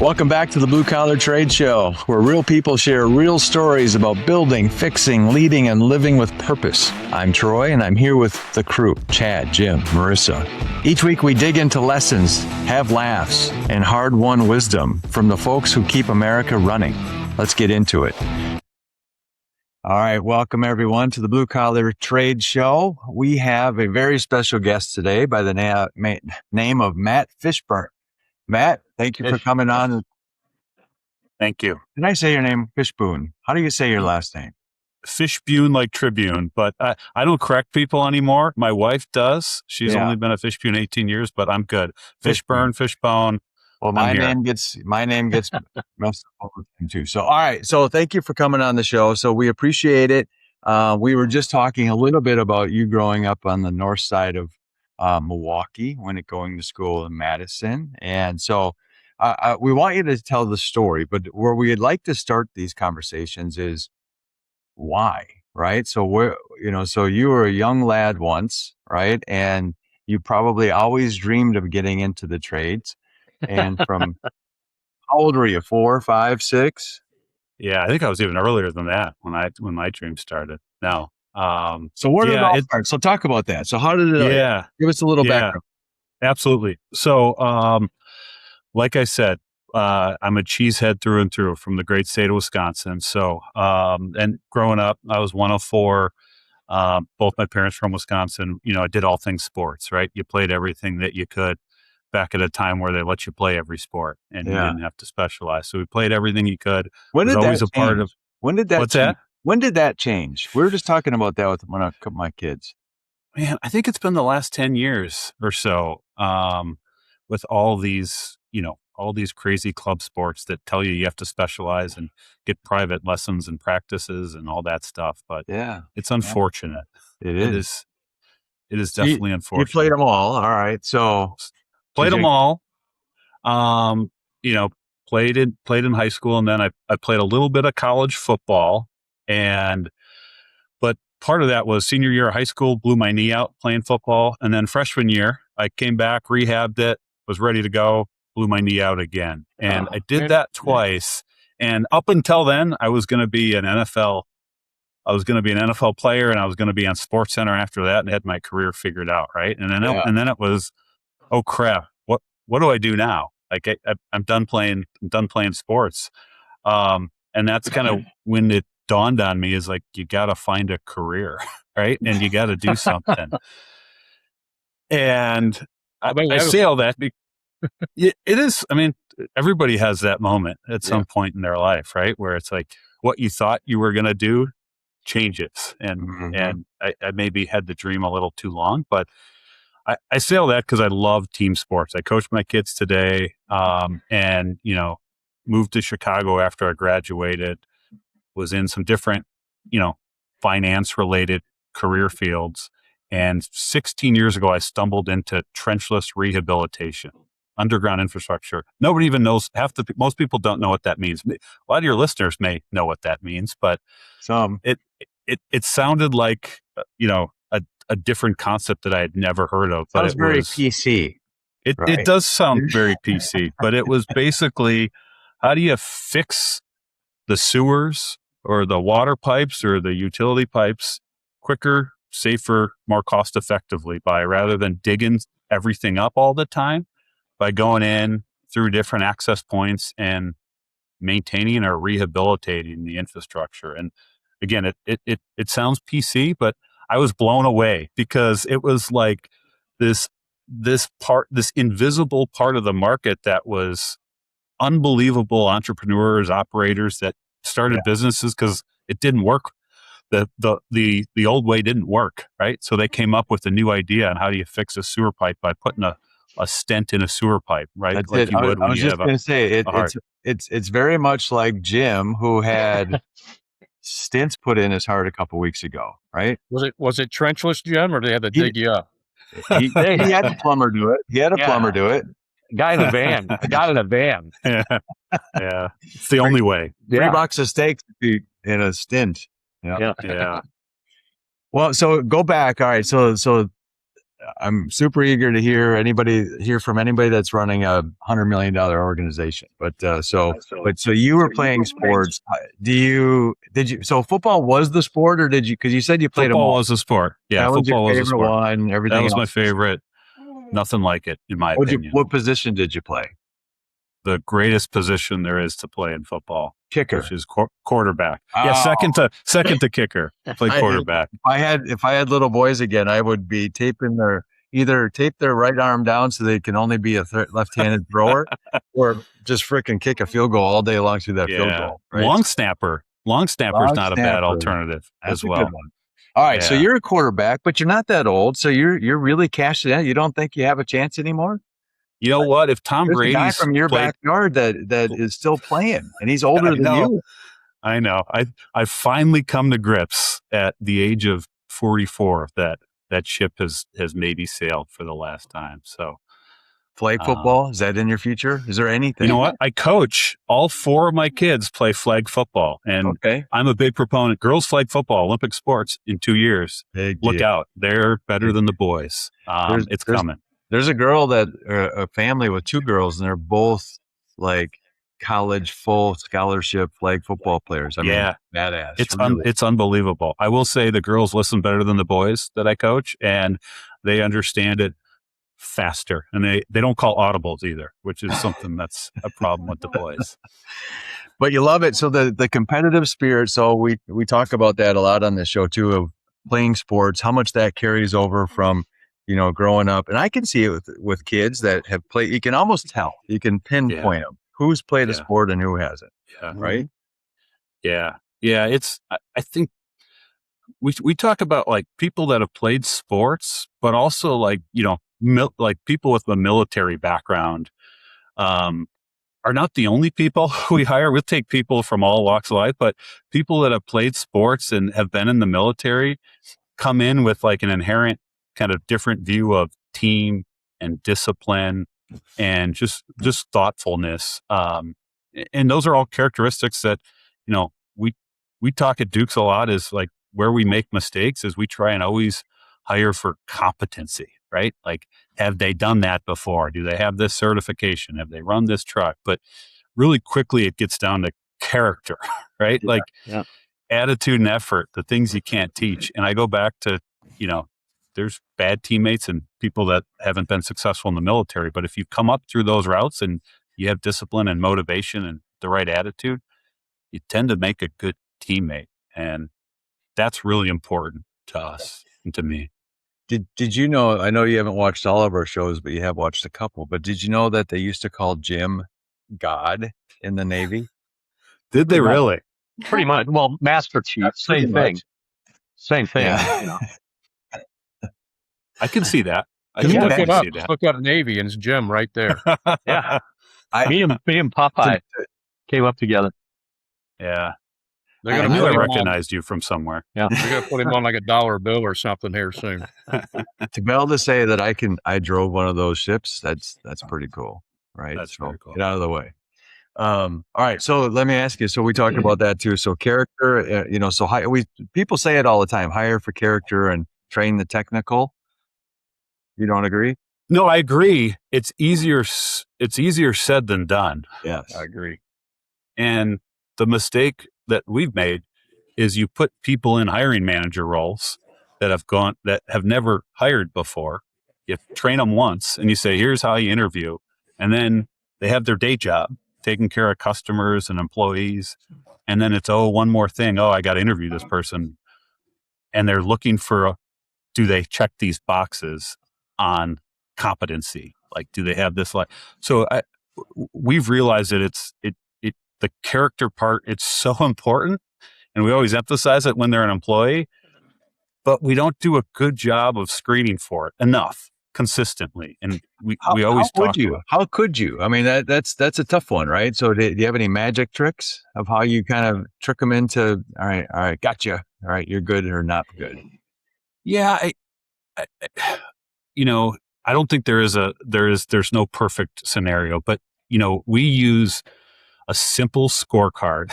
Welcome back to the Blue Collar Trade Show, where real people share real stories about building, fixing, leading, and living with purpose. I'm Troy, and I'm here with the crew, Chad, Jim, Marissa. Each week we dig into lessons, have laughs, and hard-won wisdom from the folks who keep America running. Let's get into it. All right, welcome everyone to the Blue Collar Trade Show. We have a very special guest today by the name of Matt Fishbune. Matt, thank you for coming on. Thank you. Did I say your name? Fishbune. How do you say your last name? Fishbune, like Tribune, but I don't correct people anymore. My wife does. She's only been a Fishbune 18 years, but I'm good. Fishburne, Fishbone. Well, my name gets messed up all the time too. So, all right. So thank you for coming on the show. So we appreciate it. We were just talking a little bit about you growing up on the north side of Milwaukee when going to school in Madison. And so we want you to tell the story, but where we'd like to start these conversations is why, right? So so you were a young lad once, right? And you probably always dreamed of getting into the trades. And from how old were you? 4, 5, 6? Yeah, I think I was even earlier than that when my dream started. No. So where did it all start? So talk about that. So how did it? Give us a little background. Absolutely. So, like I said, I'm a cheesehead through and through from the great state of Wisconsin. So, and growing up, I was one of four. Both my parents from Wisconsin. I did all things sports. Right, you played everything that you could. Back at a time where they let you play every sport and you didn't have to specialize. So we played everything you could. When did that change? Part of when did that what's change? that? When did that change? We were just talking about that with my kids. Man, I think it's been the last 10 years or so, with all these crazy club sports that tell you have to specialize and get private lessons and practices and all that stuff. But it's unfortunate. It is. It is definitely unfortunate. You played them all. All right. So played them all. Played in high school, and then I played a little bit of college football, but part of that was senior year of high school, blew my knee out playing football, and then freshman year I came back, rehabbed it, was ready to go, blew my knee out again, and I did that twice. And up until then, I was going to be an NFL player, and I was going to be on SportsCenter after that, and had my career figured out, right? And then it was, oh crap, what do I do now? Like I'm done playing sports. And that's kind of when it dawned on me is like, you got to find a career, right? And you got to do something. And I say all that it is, I mean, everybody has that moment at some point in their life, right? Where it's like what you thought you were going to do changes. And I maybe had the dream a little too long, but I say all that because I love team sports. I coach my kids today, and moved to Chicago after I graduated. Was in some different, finance-related career fields. And 16 years ago, I stumbled into trenchless rehabilitation, underground infrastructure. Nobody even knows. Most people don't know what that means. A lot of your listeners may know what that means, but it sounded like a different concept that I had never heard of. But it was very PC. It does sound very PC, but it was basically, how do you fix the sewers or the water pipes or the utility pipes quicker, safer, more cost effectively rather than digging everything up all the time, by going in through different access points and maintaining or rehabilitating the infrastructure. And again, it sounds PC, but I was blown away because it was like this invisible part of the market that was unbelievable entrepreneurs, operators that started businesses because it didn't work. The old way didn't work, right? So they came up with a new idea on how do you fix a sewer pipe by putting a stent in a sewer pipe, right? That's like it. I was just going to say it's very much like Jim, who had stents put in his heart a couple weeks ago, right? Was it trenchless, Jim, or they had to dig you up? He had a plumber do it. Plumber do it. Guy in a van. A guy in a van. Yeah. It's the only way. $3 a steak in a stint. Yeah. Well, so go back. All right. So I'm super eager to hear from anybody that's running a $100 million organization. But so you were playing sports. So football was the sport, or because you said you played them Football all? was a sport. Yeah, That was your football was a favorite sport. one. Everything That was else my favorite. Nothing like it, in my opinion. What position did you play? The greatest position there is to play in football, Kicker. which is quarterback. Yeah, Oh. second to kicker. Play quarterback. If I had little boys again, I would be either tape their right arm down so they can only be a left-handed thrower, or just freaking kick a field goal all day long through that field goal. Right? Long snapper. Long snapper is not a bad alternative That's as well. A good one. All right, so you're a quarterback, but you're not that old, so you're really cashing in. You don't think you have a chance anymore? You know what? If Tom There's Brady's a guy from your backyard that is still playing, and he's older than you. I know. I finally come to grips at the age of 44 that ship has maybe sailed for the last time. So flag football, is that in your future? Is there anything? You know what? I coach all 4 of my kids play flag football, and I'm a big proponent. Girls flag football, Olympic sports in 2 years. Look out. They're better than the boys. It's coming. There's a girl a family with 2 girls, and they're both like college full scholarship flag football players. I mean, badass. It's unbelievable. I will say the girls listen better than the boys that I coach, and they understand it faster, and they don't call audibles either, which is something that's a problem with the boys. But you love it. So the competitive spirit. So we talk about that a lot on this show too, of playing sports, how much that carries over from, growing up. And I can see it with kids that have played. You can almost tell. You can pinpoint them who's played a sport and who hasn't. Yeah. Right. Yeah. I think we talk about like people that have played sports, but also like, like people with a military background are not the only people we hire. We'll take people from all walks of life, but people that have played sports and have been in the military come in with like an inherent kind of different view of team and discipline and just thoughtfulness. And those are all characteristics that, we talk at Dukes a lot, is like where we make mistakes is we try and always hire for competency, right? Like, have they done that before? Do they have this certification? Have they run this truck? But really quickly it gets down to character, right? Attitude and effort, the things you can't teach. And I go back to, there's bad teammates and people that haven't been successful in the military. But if you come up through those routes and you have discipline and motivation and the right attitude, you tend to make a good teammate. And that's really important to us and to me. Did you know, I know you haven't watched all of our shows, but you have watched a couple, but did you know that they used to call Jim God in the Navy? Did they really? Pretty much. Well, Master Chief, same thing. Same thing. Yeah. I can see that. I can can look it up. see that. Look up Navy and it's Jim right there. Yeah. Me and Popeye came up together. Yeah. I knew I recognized you from somewhere. Yeah. They're going to put him on like a $1 bill or something here soon. To be able to say that I drove one of those ships, that's pretty cool, right? That's very cool. Get out of the way. All right. So let me ask you, so we talked about that too. So character, people say it all the time, hire for character and train the technical. You don't agree? No, I agree. It's easier said than done. Yes. I agree. And the mistake that we've made is you put people in hiring manager roles that have never hired before. You train them once and you say, here's how you interview. And then they have their day job taking care of customers and employees. And then it's, one more thing. I got to interview this person. And they're looking for, do they check these boxes on competency? Like, do they have this? So we've realized that the character part, it's so important. And we always emphasize it when they're an employee, but we don't do a good job of screening for it enough consistently. And we always talk about it. How could you? I mean, that's a tough one, right? So do you have any magic tricks of how you kind of trick them into, all right, gotcha. All right, you're good or not good? Yeah. I don't think there's no perfect scenario, but we use a simple scorecard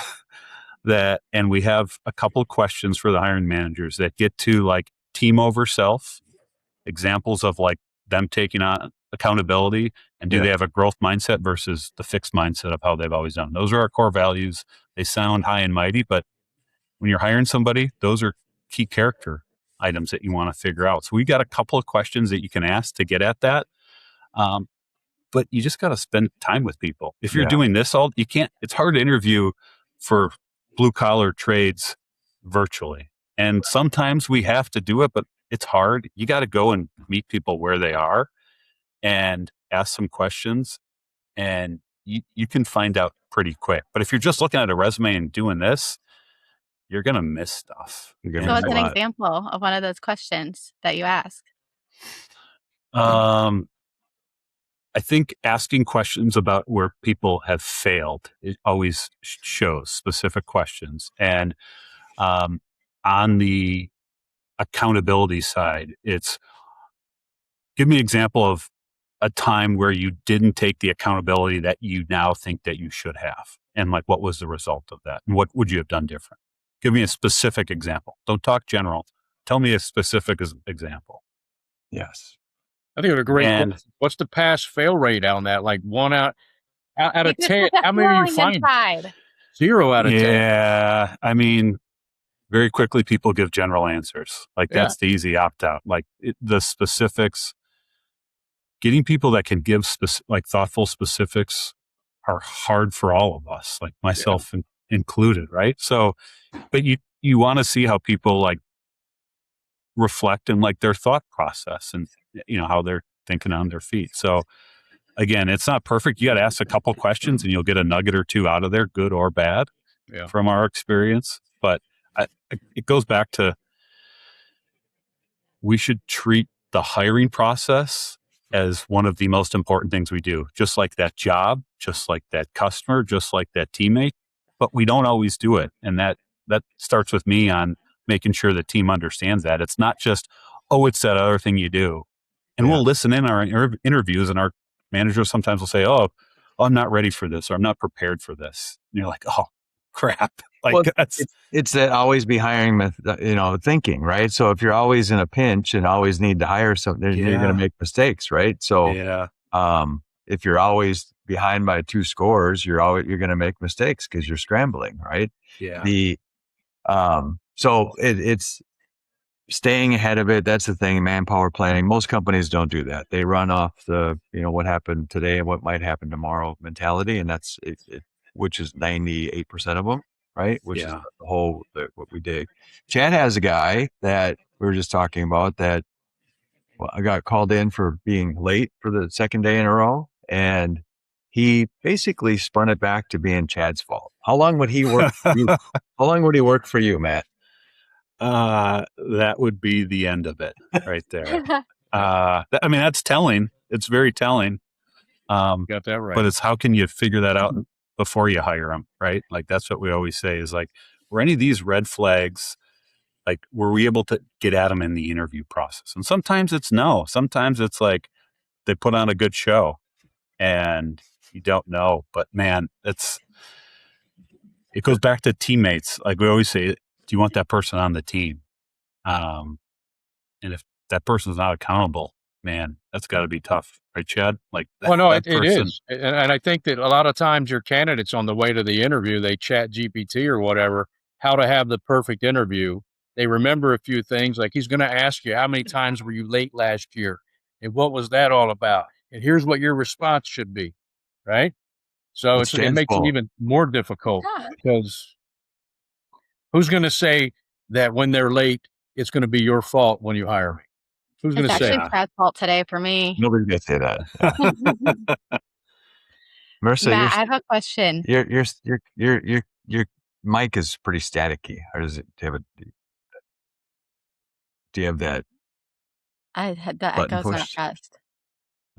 and we have a couple of questions for the hiring managers that get to like team over self, examples of like them taking on accountability, and do they have a growth mindset versus the fixed mindset of how they've always done. Those are our core values. They sound high and mighty, but when you're hiring somebody, those are key character items that you want to figure out. So we got a couple of questions that you can ask to get at that. But you just got to spend time with people. If you're doing this you can't, it's hard to interview for blue collar trades virtually. And sometimes we have to do it, but it's hard. You got to go and meet people where they are and ask some questions, and you can find out pretty quick. But if you're just looking at a resume and doing this, you're going to miss stuff. You're gonna So miss what's a an lot. example of one of those questions that you ask? I think asking questions about where people have failed, it always shows specific questions. And on the accountability side, it's give me an example of a time where you didn't take the accountability that you now think that you should have. And like, what was the result of that? And what would you have done different? Give me a specific example. Don't talk general. Tell me a specific example. Yes. I think it's a great And- question. What's the pass fail rate on that? Like 1 out of You just 10. put that How many do you feeling find? inside. 0 out of 10. Yeah. I mean, very quickly people give general answers. Like that's the easy opt out. Like the specifics, getting people that can give like thoughtful specifics are hard for all of us, like myself included. Right. So, but you want to see how people like reflect and like their thought process and, how they're thinking on their feet. So again, it's not perfect. You got to ask a couple questions and you'll get a nugget or two out of there, good or bad, from our experience. But it goes back to, we should treat the hiring process as one of the most important things we do, just like that job, just like that customer, just like that teammate. But we don't always do it. And that starts with me on making sure the team understands that. It's not just, it's that other thing you do. And we'll listen in our interviews, and our managers sometimes will say, I'm not ready for this, or I'm not prepared for this. And you're like, oh, crap. Like it's that always be hiring, thinking, right? So if you're always in a pinch and always need to hire something, you're going to make mistakes, right? So if you're always behind by 2 scores, you're going to make mistakes because you're scrambling, right? So it's staying ahead of it. That's the thing. Manpower planning. Most companies don't do that. They run off the, what happened today and what might happen tomorrow mentality. And that's which is 98% of them, right? Which is the whole, what we dig. Chad has a guy that we were just talking about that I got called in for being late for the second day in a row. And he basically spun it back to being Chad's fault. How long would he work for you? How long would he work for you, Matt? That would be the end of it right there. That's telling. It's very telling. Got that right. But it's how can you figure that out before you hire them, right? Like that's what we always say is like, were any of these red flags, like were we able to get at them in the interview process? And sometimes it's no. Sometimes it's like they put on a good show and you don't know. But man, it goes back to teammates. Like we always say, do you want that person on the team? And if that person's not accountable, man, that's got to be tough, right, Chad? Like, it is, and I think that a lot of times your candidates on the way to the interview, they chat GPT or whatever how to have the perfect interview. They remember a few things, like he's going to ask you, how many times were you late last year, and what was that all about? And here's what your response should be, right? So it makes it even more difficult because who's going to say that when they're late, it's going to be your fault when you hire me? Who's going to say? It's actually Brad's fault today for me. Nobody's going to say that. Yeah. Marissa, Matt, I have a question. Your mic is pretty staticky. Or does it have do you have that? The echo's not pressed.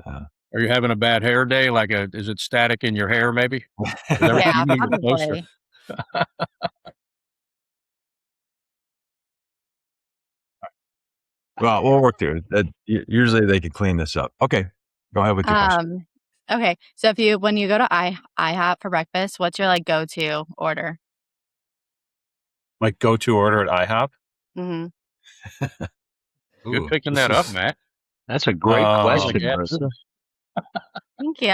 Are you having a bad hair day? Is it static in your hair maybe? Yeah, probably. Well, we'll work through it. Usually they can clean this up. Okay. Go ahead with your question. Okay. So when you go to IHOP for breakfast, what's your go-to order? My go-to order at IHOP? Mm-hmm. Good picking that up, Matt. That's a great question, yeah. Marissa. Thank you.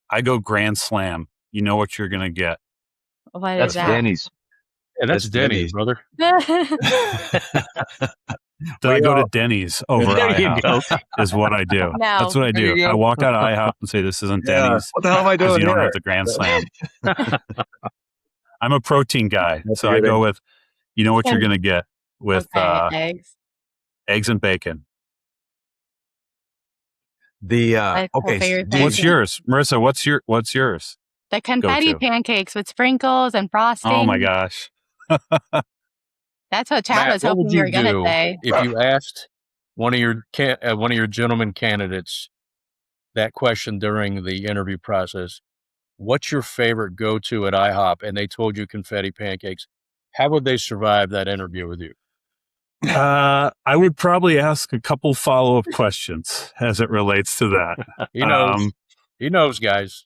I go Grand Slam. You know what you're gonna get. What is That's that? Denny's. And that's It's Denny's, Denny's. brother. So I go to Denny's over There you IHOP. go. Is what I do. No. That's what I There you do. go. I walk out of IHOP and say, "This isn't Yeah. Denny's What the hell am I because doing you don't here? have the Grand Slam." I'm a protein guy, That's so a I good go idea. with, you know what you're gonna get with Okay, eggs. eggs and bacon. The That's my okay. favorite do thing. What's yours, Marissa? What's yours? The confetti Go-to. pancakes with sprinkles and frosting. Oh my gosh. That's what Chad Matt, was what hoping would you you were going to do say. if you asked one of your gentleman candidates that question during the interview process? What's your favorite go-to at IHOP? And they told you confetti pancakes. How would they survive that interview with you? I would probably ask a couple follow-up questions as it relates to that. He knows. He knows, guys.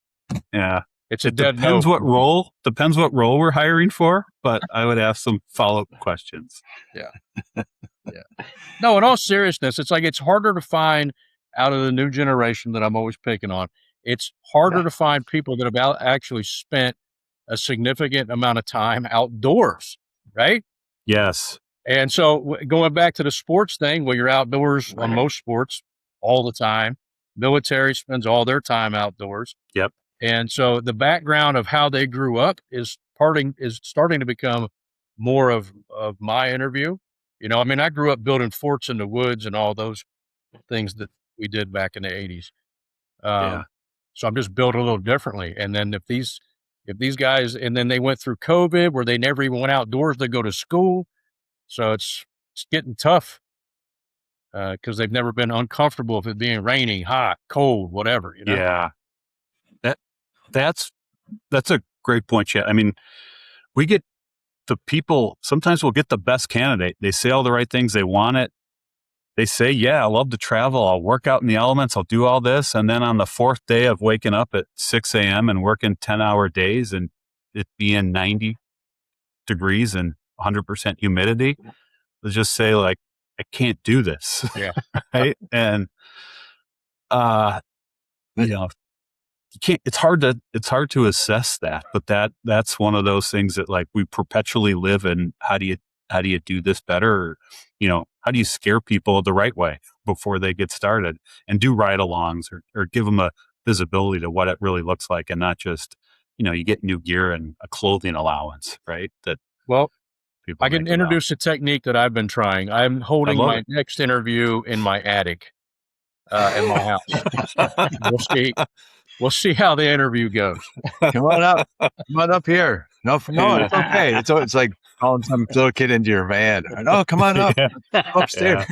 Yeah. It's a It dead depends no. what role. Depends what role we're hiring for, but I would ask some follow-up questions. No, in all seriousness, it's like it's harder to find out of the new generation that I'm always picking on. It's harder to find people that have actually spent a significant amount of time outdoors, right? Yes. And so going back to the sports thing, where you're outdoors on most sports all the time, military spends all their time outdoors. Yep. And so the background of how they grew up is starting to become more of my interview. You know, I mean, I grew up building forts in the woods and all those things that we did back in the 80s. Yeah. So I'm just built a little differently. And then if these guys, and then they went through COVID where they never even went outdoors to go to school. So it's getting tough because they've never been uncomfortable with it being rainy, hot, cold, whatever. You know? Yeah. That's a great point, Chad. I mean, we get the people, sometimes we'll get the best candidate. They say all the right things. They want it. They say, yeah, I love to travel. I'll work out in the elements. I'll do all this. And then on the fourth day of waking up at 6 a.m. and working 10-hour days and it being 90 degrees and 100% humidity, they just say like, I can't do this. Yeah. Right. And, you know, you can't, it's hard to assess that, but that's one of those things that like we perpetually live in. How do you do this better? Or, you know, how do you scare people the right way before they get started and do ride-alongs or give them a visibility to what it really looks like and not just, you know, you get new gear and a clothing allowance, right? That Well, people I can make about. introduce a technique that I've been trying. I'm holding love my it. next interview in my attic in my house. We'll see how the interview goes. Come on up. Come on up here. No, it's okay. It's like calling some little kid into your van. No, come on up. Yeah. Upstairs.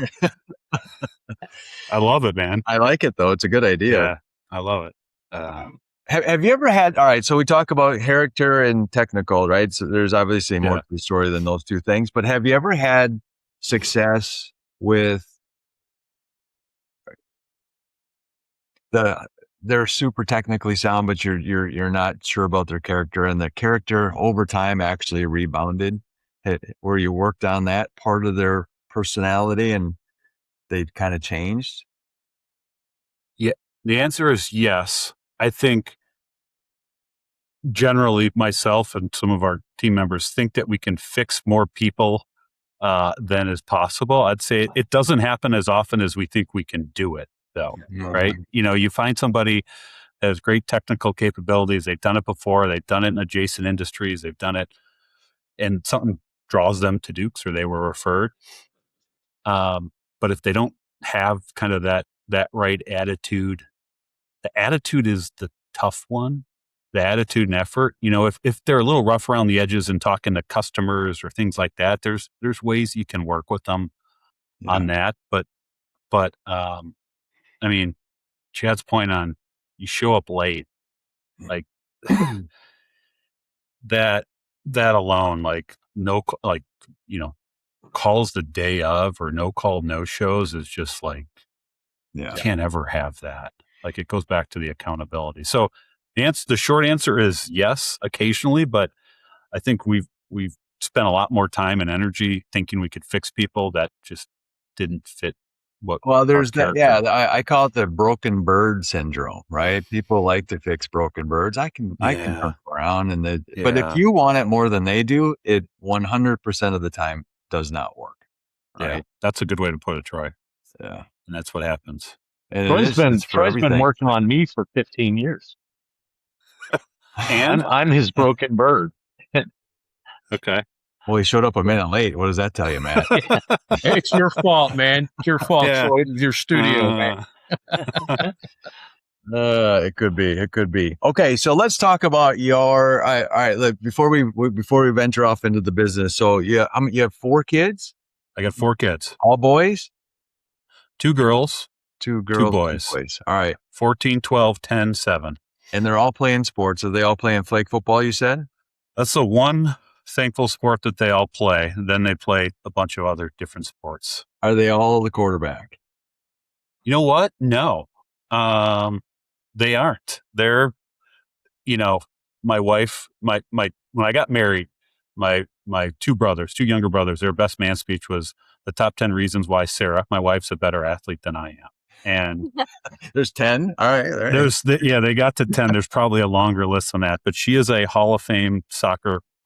I love it, man. I like it though. It's a good idea. Yeah, I love it. Have you ever had, all right, so we talk about character and technical, right? So there's obviously more to the story than those two things, but have you ever had success with they're super technically sound, but you're not sure about their character and the character over time actually rebounded where you worked on that part of their personality and they kind of changed? Yeah, the answer is yes. I think generally myself and some of our team members think that we can fix more people than is possible. I'd say it doesn't happen as often as we think we can do it, though, right? You know, you find somebody that has great technical capabilities. They've done it before. They've done it in adjacent industries. They've done it, and something draws them to Dukes or they were referred. But if they don't have kind of that right attitude, the attitude is the tough one. The attitude and effort, you know, if they're a little rough around the edges and talking to customers or things like that, there's ways you can work with them on that. But I mean, Chad's point on you show up late, like that alone, like like, you know, calls the day of or no call, no shows is just like, you can't ever have that. Like it goes back to the accountability. So the short answer is yes, occasionally, but I think we've spent a lot more time and energy thinking we could fix people that just didn't fit what. Well, our there's that. character. Yeah, I call it the broken bird syndrome, right? People like to fix broken birds. I can Yeah. turn around but if Yeah. you want it more than they do, it 100% of the time does not work. Yeah. Right? That's a good way to put it, Troy. Yeah. And that's what happens. And Troy's it's for been everything. working on me for 15 years. And I'm his broken bird. okay. Well, he showed up a minute late. What does that tell you, Matt? It's your fault, man. It's your fault, Yeah. Troy. It's your studio, man. It could be. It could be. Okay, so let's talk about your. All right. Look, before we venture off into the business. So you have 4 kids, I got 4 kids, all boys, 2 girls, 2 girls, 2 boys. boys. All right, 14, 12, 10, 7. and they're all playing sports. Are they all playing flag football? You said. That's the one thankful sport that they all play. Then they play a bunch of other different sports. Are they all the quarterback? You know what? No. They aren't. They're, my wife, my when I got married, my 2 younger brothers, their best man speech was the top 10 reasons why Sarah, my wife's a better athlete than I am. And There's 10. All right. they got to 10. There's probably a longer list than that, but she is a Hall of Fame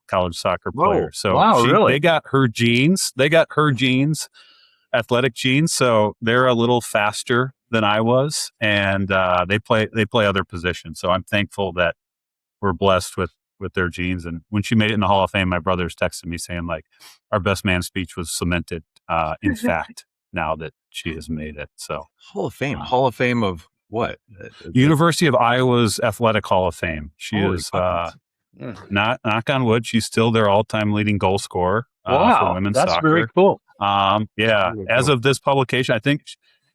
college soccer player. So wow, really? they got her genes. Athletic genes. So they're a little faster than I was, and they play other positions. So I'm thankful that we're blessed with their genes. And when she made it in the Hall of Fame, my brothers texted me saying like, our best man speech was cemented in fact now that she has made it. So Hall of Fame. Hall of Fame of what? University of Iowa's Athletic Hall of Fame. She Holy is buckets. not, knock on wood, she's still their all-time leading goal scorer for women's that's soccer. very cool. Yeah. Really As cool. of this publication, I think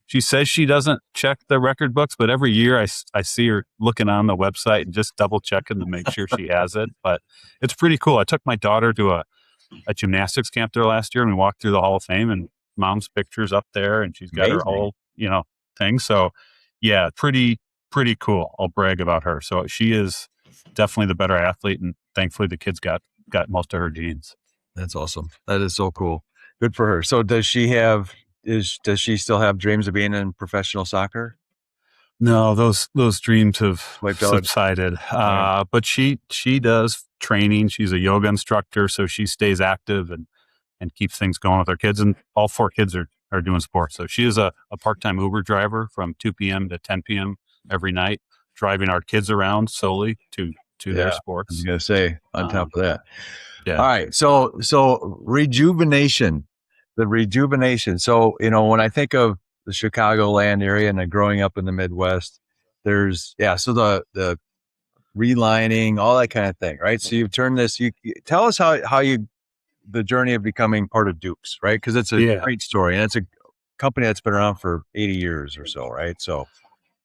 she says she doesn't check the record books, but every year I see her looking on the website and just double checking to make sure she has it. But it's pretty cool. I took my daughter to a gymnastics camp there last year, and we walked through the Hall of Fame, and mom's picture's up there, and she's got her Amazing. whole, thing. So yeah, pretty cool. I'll brag about her. So she is definitely the better athlete, and thankfully the kids got most of her genes. That's awesome. That is so cool. Good for her. So does she still have dreams of being in professional soccer? No, those dreams have Wiped out. subsided. Right. But she does training. She's a yoga instructor, so she stays active and keeps things going with her kids. And all 4 kids are doing sports. So she is a part-time Uber driver from 2 p.m. to 10 p.m. every night, driving our kids around solely to their I was sports. going to say on top of that. Yeah. All right. So rejuvenation, the rejuvenation. So, when I think of the Chicagoland area and then growing up in the Midwest, so the relining, all that kind of thing, right? So you've turned this, you tell us how the journey of becoming part of Duke's, right? Because it's a great story, and it's a company that's been around for 80 years or so, right? So,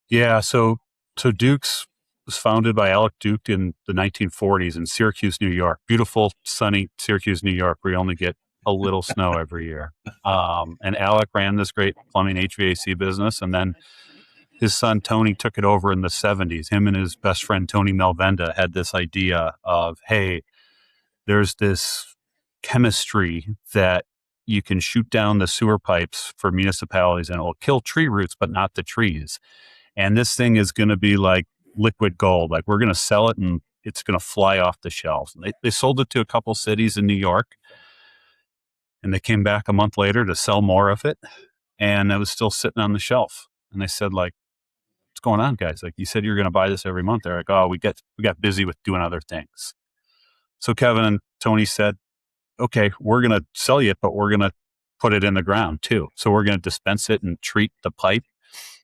yeah. So Duke's was founded by Alec Duke in the 1940s in Syracuse, New York. Beautiful, sunny Syracuse, New York, where you only get a little snow every year. And Alec ran this great plumbing HVAC business, and then his son Tony took it over in the 70s. Him and his best friend Tony Melvenda had this idea of, hey, there's this chemistry that you can shoot down the sewer pipes for municipalities, and it will kill tree roots, but not the trees. And this thing is going to be like liquid gold. Like, we're going to sell it and it's going to fly off the shelves. And they sold it to a couple cities in New York, and they came back a month later to sell more of it. And it was still sitting on the shelf. And they said, like, what's going on, guys? Like, you said you're going to buy this every month. They're like, oh, we got busy with doing other things. So Kevin and Tony said, okay, we're going to sell you it, but we're going to put it in the ground too. So we're going to dispense it and treat the pipe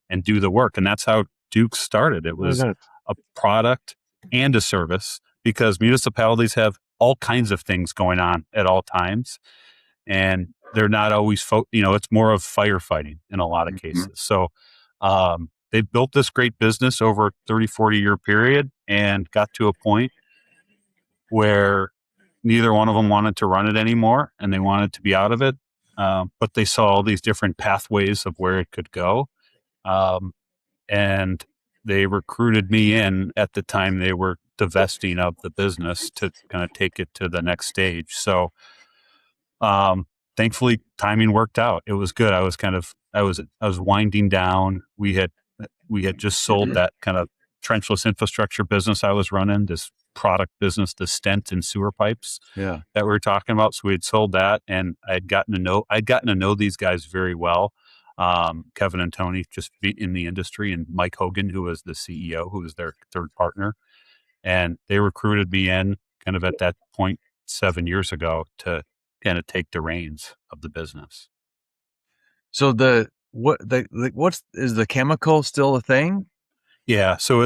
and do the work. And that's how Duke started. It was a product and a service, because municipalities have all kinds of things going on at all times. And they're not always, it's more of firefighting in a lot of cases. So they built this great business over a 30, 40-year period and got to a point where neither one of them wanted to run it anymore, and they wanted to be out of it. But they saw all these different pathways of where it could go. And they recruited me in at the time they were divesting of the business to kind of take it to the next stage. So thankfully timing worked out. It was good. I was winding down. We had just sold that kind of trenchless infrastructure business I was running, this product business, the stent and sewer pipes Yeah. that we were talking about. So we had sold that, and I'd gotten to know these guys very well. Kevin and Tony, just in the industry, and Mike Hogan, who was the CEO, who was their third partner. And they recruited me in kind of at that point 7 years ago to kind of take the reins of the business. So is the chemical still a thing? Yeah, so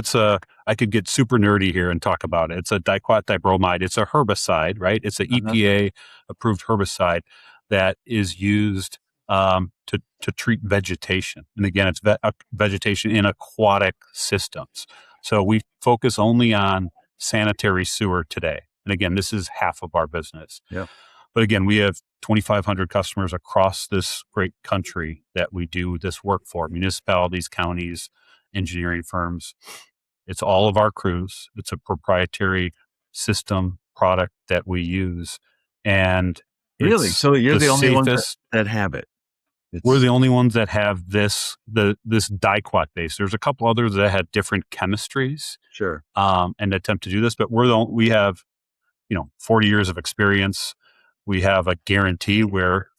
I could get super nerdy here and talk about it. It's a diquat dibromide. It's a herbicide, right? It's an EPA approved herbicide that is used to treat vegetation. And again, it's vegetation in aquatic systems. So we focus only on sanitary sewer today. And again, this is half of our business. Yeah. But again, we have 2,500 customers across this great country that we do this work for: municipalities, counties, engineering firms. It's all of our crews. It's a proprietary system product that we use. And Really? So you're the only ones safest. that have it. We're the only ones that have this diquat base. There's a couple others that have different chemistries, Sure. and attempt to do this, but we have 40 years of experience. We have a guarantee where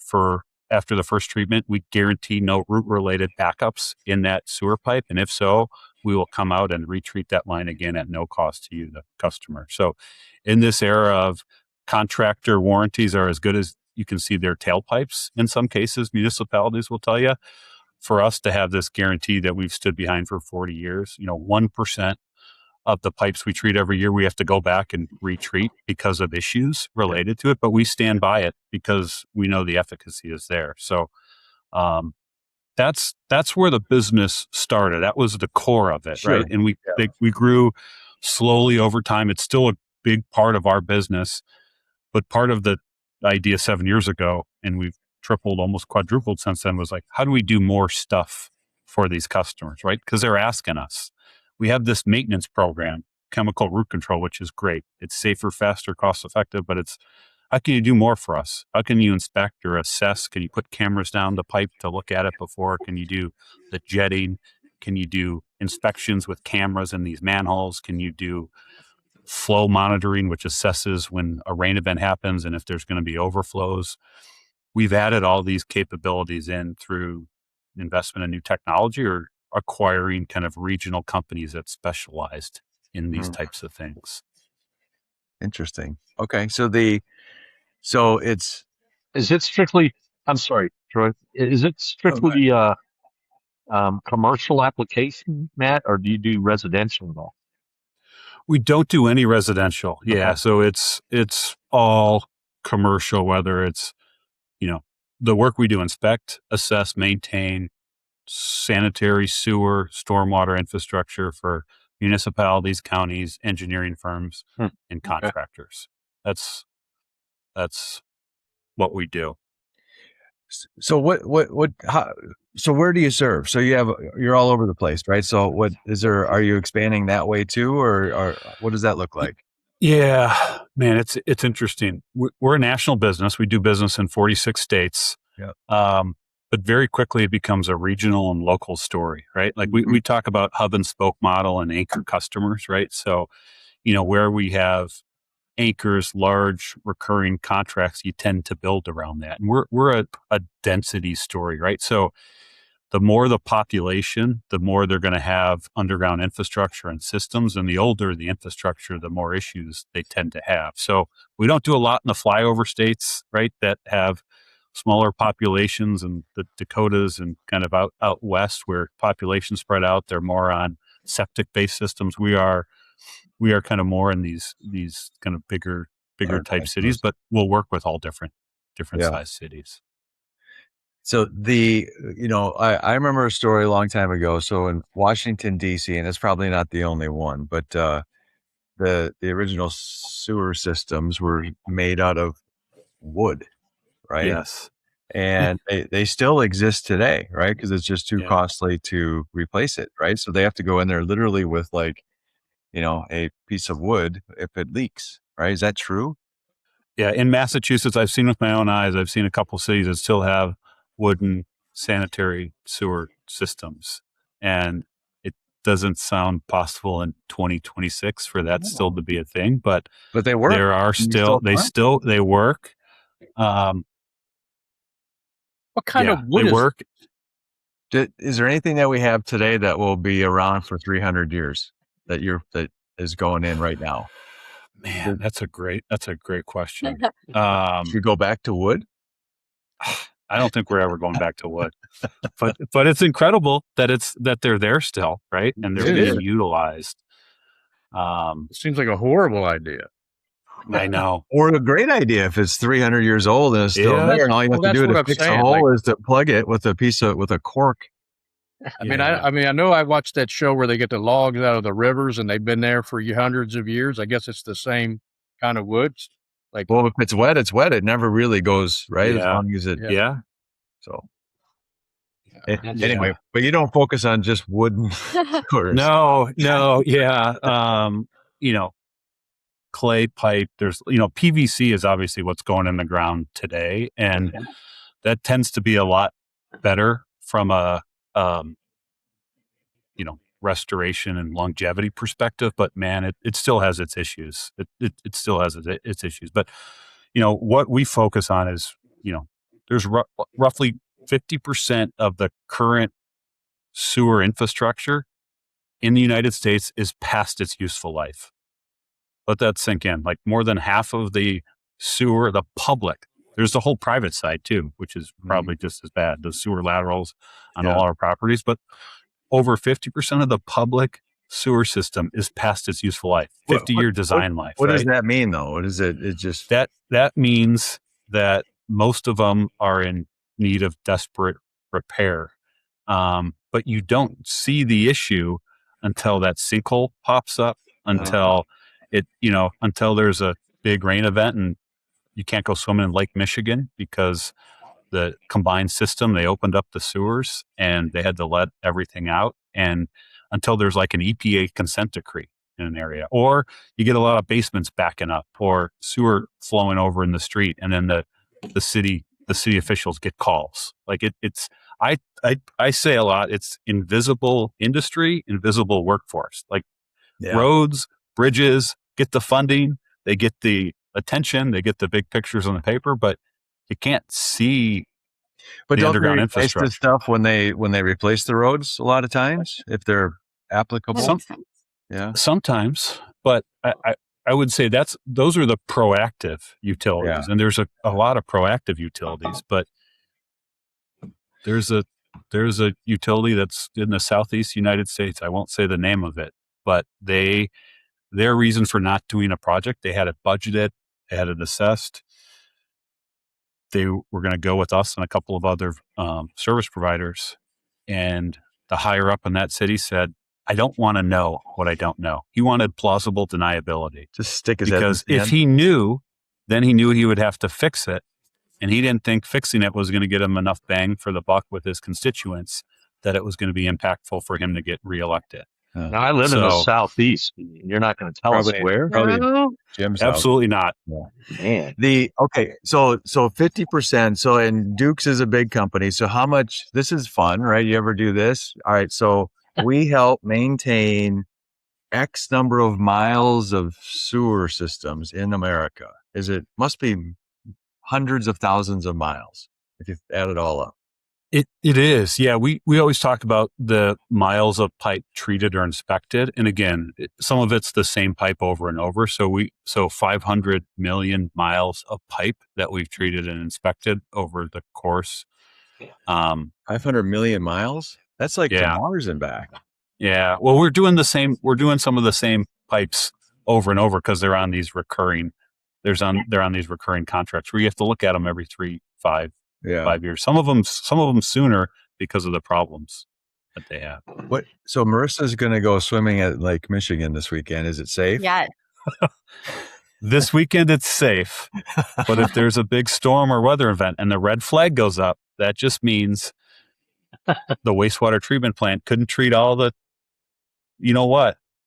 after the first treatment, we guarantee no root related backups in that sewer pipe. And if so, we will come out and retreat that line again at no cost to you, the customer. So in this era of contractor warranties are as good as you can see their tailpipes. In some cases, municipalities will tell you, for us to have this guarantee that we've stood behind for 40 years, 1% of the pipes we treat every year, we have to go back and retreat because of issues related to it. But we stand by it because we know the efficacy is there. So that's where the business started. That was the core of it, Sure. right? And we grew slowly over time. It's still a big part of our business, but part of the idea 7 years ago, and we've tripled, almost quadrupled since then, was like, how do we do more stuff for these customers, right? Because they're asking us. We have this maintenance program, chemical root control, which is great. It's safer, faster, cost effective, but it's, how can you do more for us? How can you inspect or assess? Can you put cameras down the pipe to look at it before? Can you do the jetting? Can you do inspections with cameras in these manholes? Can you do flow monitoring, which assesses when a rain event happens and if there's going to be overflows? We've added all these capabilities in through investment in new technology or acquiring kind of regional companies that specialized in these types of things. Interesting. Okay. So it's, Is it strictly, I'm sorry, Troy, is it strictly commercial application, Matt, or do you do residential at all? We don't do any residential. Yeah. Okay. So it's all commercial, whether it's, the work we do: inspect, assess, maintain sanitary, sewer, stormwater infrastructure for municipalities, counties, engineering firms, and contractors. That's what we do. so so where do you serve? So you're all over the place, right? So are you expanding that way too, or what does that look like? Yeah, man, it's interesting. We're a national business. We do business in 46 states. Yeah. But very quickly it becomes a regional and local story, right? Like we talk about hub and spoke model and anchor customers, right? So, where we have anchors, large recurring contracts, you tend to build around that. And we're a density story, right? So the more the population, the more they're going to have underground infrastructure and systems. And the older the infrastructure, the more issues they tend to have. So we don't do a lot in the flyover states, right, that have smaller populations, and the Dakotas and kind of out west where population spread out. They're more on septic-based systems. We are kind of more in these kind of bigger type cities, but we'll work with all different size cities. So I remember a story a long time ago. So in Washington, D.C., and it's probably not the only one, but the original sewer systems were made out of wood, right? Yes. And they still exist today, right? Because it's just too costly to replace it, right? So they have to go in there literally with a piece of wood if it leaks, right? Is that true? Yeah, in Massachusetts, I've seen with my own eyes. I've seen a couple cities that still have wooden sanitary sewer systems, and it doesn't sound possible in 2026 for that still to be a thing. But But they work. there are still they work. What kind of They wood is work. Is there anything that we have today that will be around for 300 years that is going in right now? Man, that's a great question. You go back to wood? I don't think we're ever going back to wood, but it's incredible that they're there still, right? And they're It being is. utilized. It seems like a horrible idea. I know. Or a great idea if it's 300 years old and it's still Yeah. there, and all you have to Well, do that's what to I'm fix a saying, hole is to plug it with a cork. I mean, I know I watched that show where they get the logs out of the rivers and they've been there for hundreds of years. I guess it's the same kind of woods. Like, Well, if it's wet, it's wet. It never really goes right as Yeah. long as it. Yeah. So Yeah. anyway, but you don't focus on just wooden sewers. No, yeah. Clay pipe. There's, PVC is obviously what's going in the ground today. And that tends to be a lot better from a, restoration and longevity perspective. But man, it still has its issues. It still has its issues. But, what we focus on is, there's roughly 50% of the current sewer infrastructure in the United States is past its useful life. Let that sink in. Like more than half of the sewer, the public, there's the whole private side too, which is probably just as bad, the sewer laterals on all our properties. But over 50% of the public sewer system is past its useful life, 50-year design life. What right? does that mean though? What is it? It just That means that most of them are in need of desperate repair. But you don't see the issue until that sinkhole pops up, until until there's a big rain event and you can't go swimming in Lake Michigan because the combined system, they opened up the sewers and they had to let everything out, and until there's like an EPA consent decree in an area, or you get a lot of basements backing up or sewer flowing over in the street, and then the city officials get calls. Like it's I say a lot, it's invisible industry, invisible workforce. Like roads, bridges get the funding, they get the attention, they get the big pictures on the paper, but you can't see the underground infrastructure. This stuff when they replace the roads a lot of times if they're applicable. Sometimes, but I would say those are the proactive utilities, and there's a lot of proactive utilities, but there's a utility that's in the Southeast United States. I won't say the name of it, but their reason for not doing a project, they had it budgeted, they had it assessed. They were going to go with us and a couple of other service providers. And the higher up in that city said, I don't want to know what I don't know. He wanted plausible deniability. Just stick his head in the because sand. if he knew, then he knew he would have to fix it. And he didn't think fixing it was going to get him enough bang for the buck with his constituents that it was going to be impactful for him to get reelected. Now, I live in the Southeast. You're not going to tell us where? Jim's Absolutely not. Man. So 50%. So, and Duke's is a big company. So how much, this is fun, right? You ever do this? All right. So we help maintain X number of miles of sewer systems in America. Must be hundreds of thousands of miles if you add it all up. It is. Yeah. We always talk about the miles of pipe treated or inspected. And again, some of it's the same pipe over and over. So 500 million miles of pipe that we've treated and inspected over the course. 500 million miles? That's like to Mars and back. Yeah. Well, we're doing some of the same pipes over and over because they're on these recurring, they're on these recurring contracts where you have to look at them every 5 years. Some of them sooner because of the problems that they have. So Marissa's going to go swimming at Lake Michigan this weekend. Is it safe? Yes. This weekend it's safe, but if there's a big storm or weather event and the red flag goes up, that just means the wastewater treatment plant couldn't treat all the,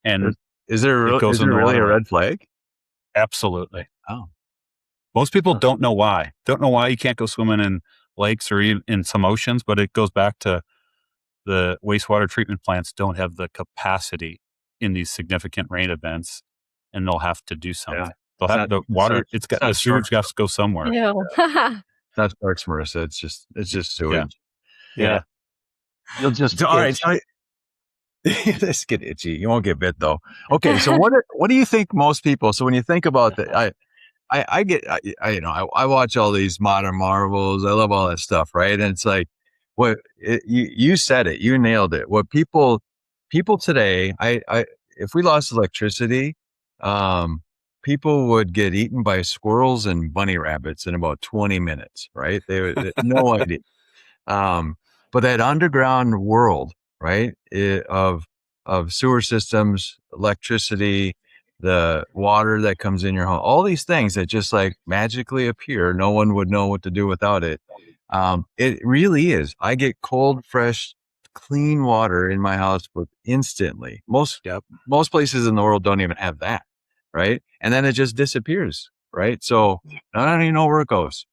and is there really a red flag? Absolutely. Oh. Most people don't know why. Don't know why you can't go swimming in lakes or even in some oceans, but it goes back to the wastewater treatment plants don't have the capacity in these significant rain events, and they'll have to do something. They'll have the water. The sewage has to go somewhere. Ew. It's not sharks, Marissa. It's just sewage. Yeah. You'll just All right. So let's get itchy. You won't get bit though. Okay. So what do you think most people? So when you think about that, I watch all these modern marvels. I love all that stuff, right? And it's like, you said it, you nailed it. What people today, if we lost electricity, people would get eaten by squirrels and bunny rabbits in about 20 minutes, right? They would no idea. But that underground world, right, of sewer systems, electricity, the water that comes in your home, all these things that just like magically appear. No one would know what to do without it. It really is. I get cold, fresh, clean water in my house instantly. Most places in the world don't even have that, right? And then it just disappears, right? So I don't even know where it goes,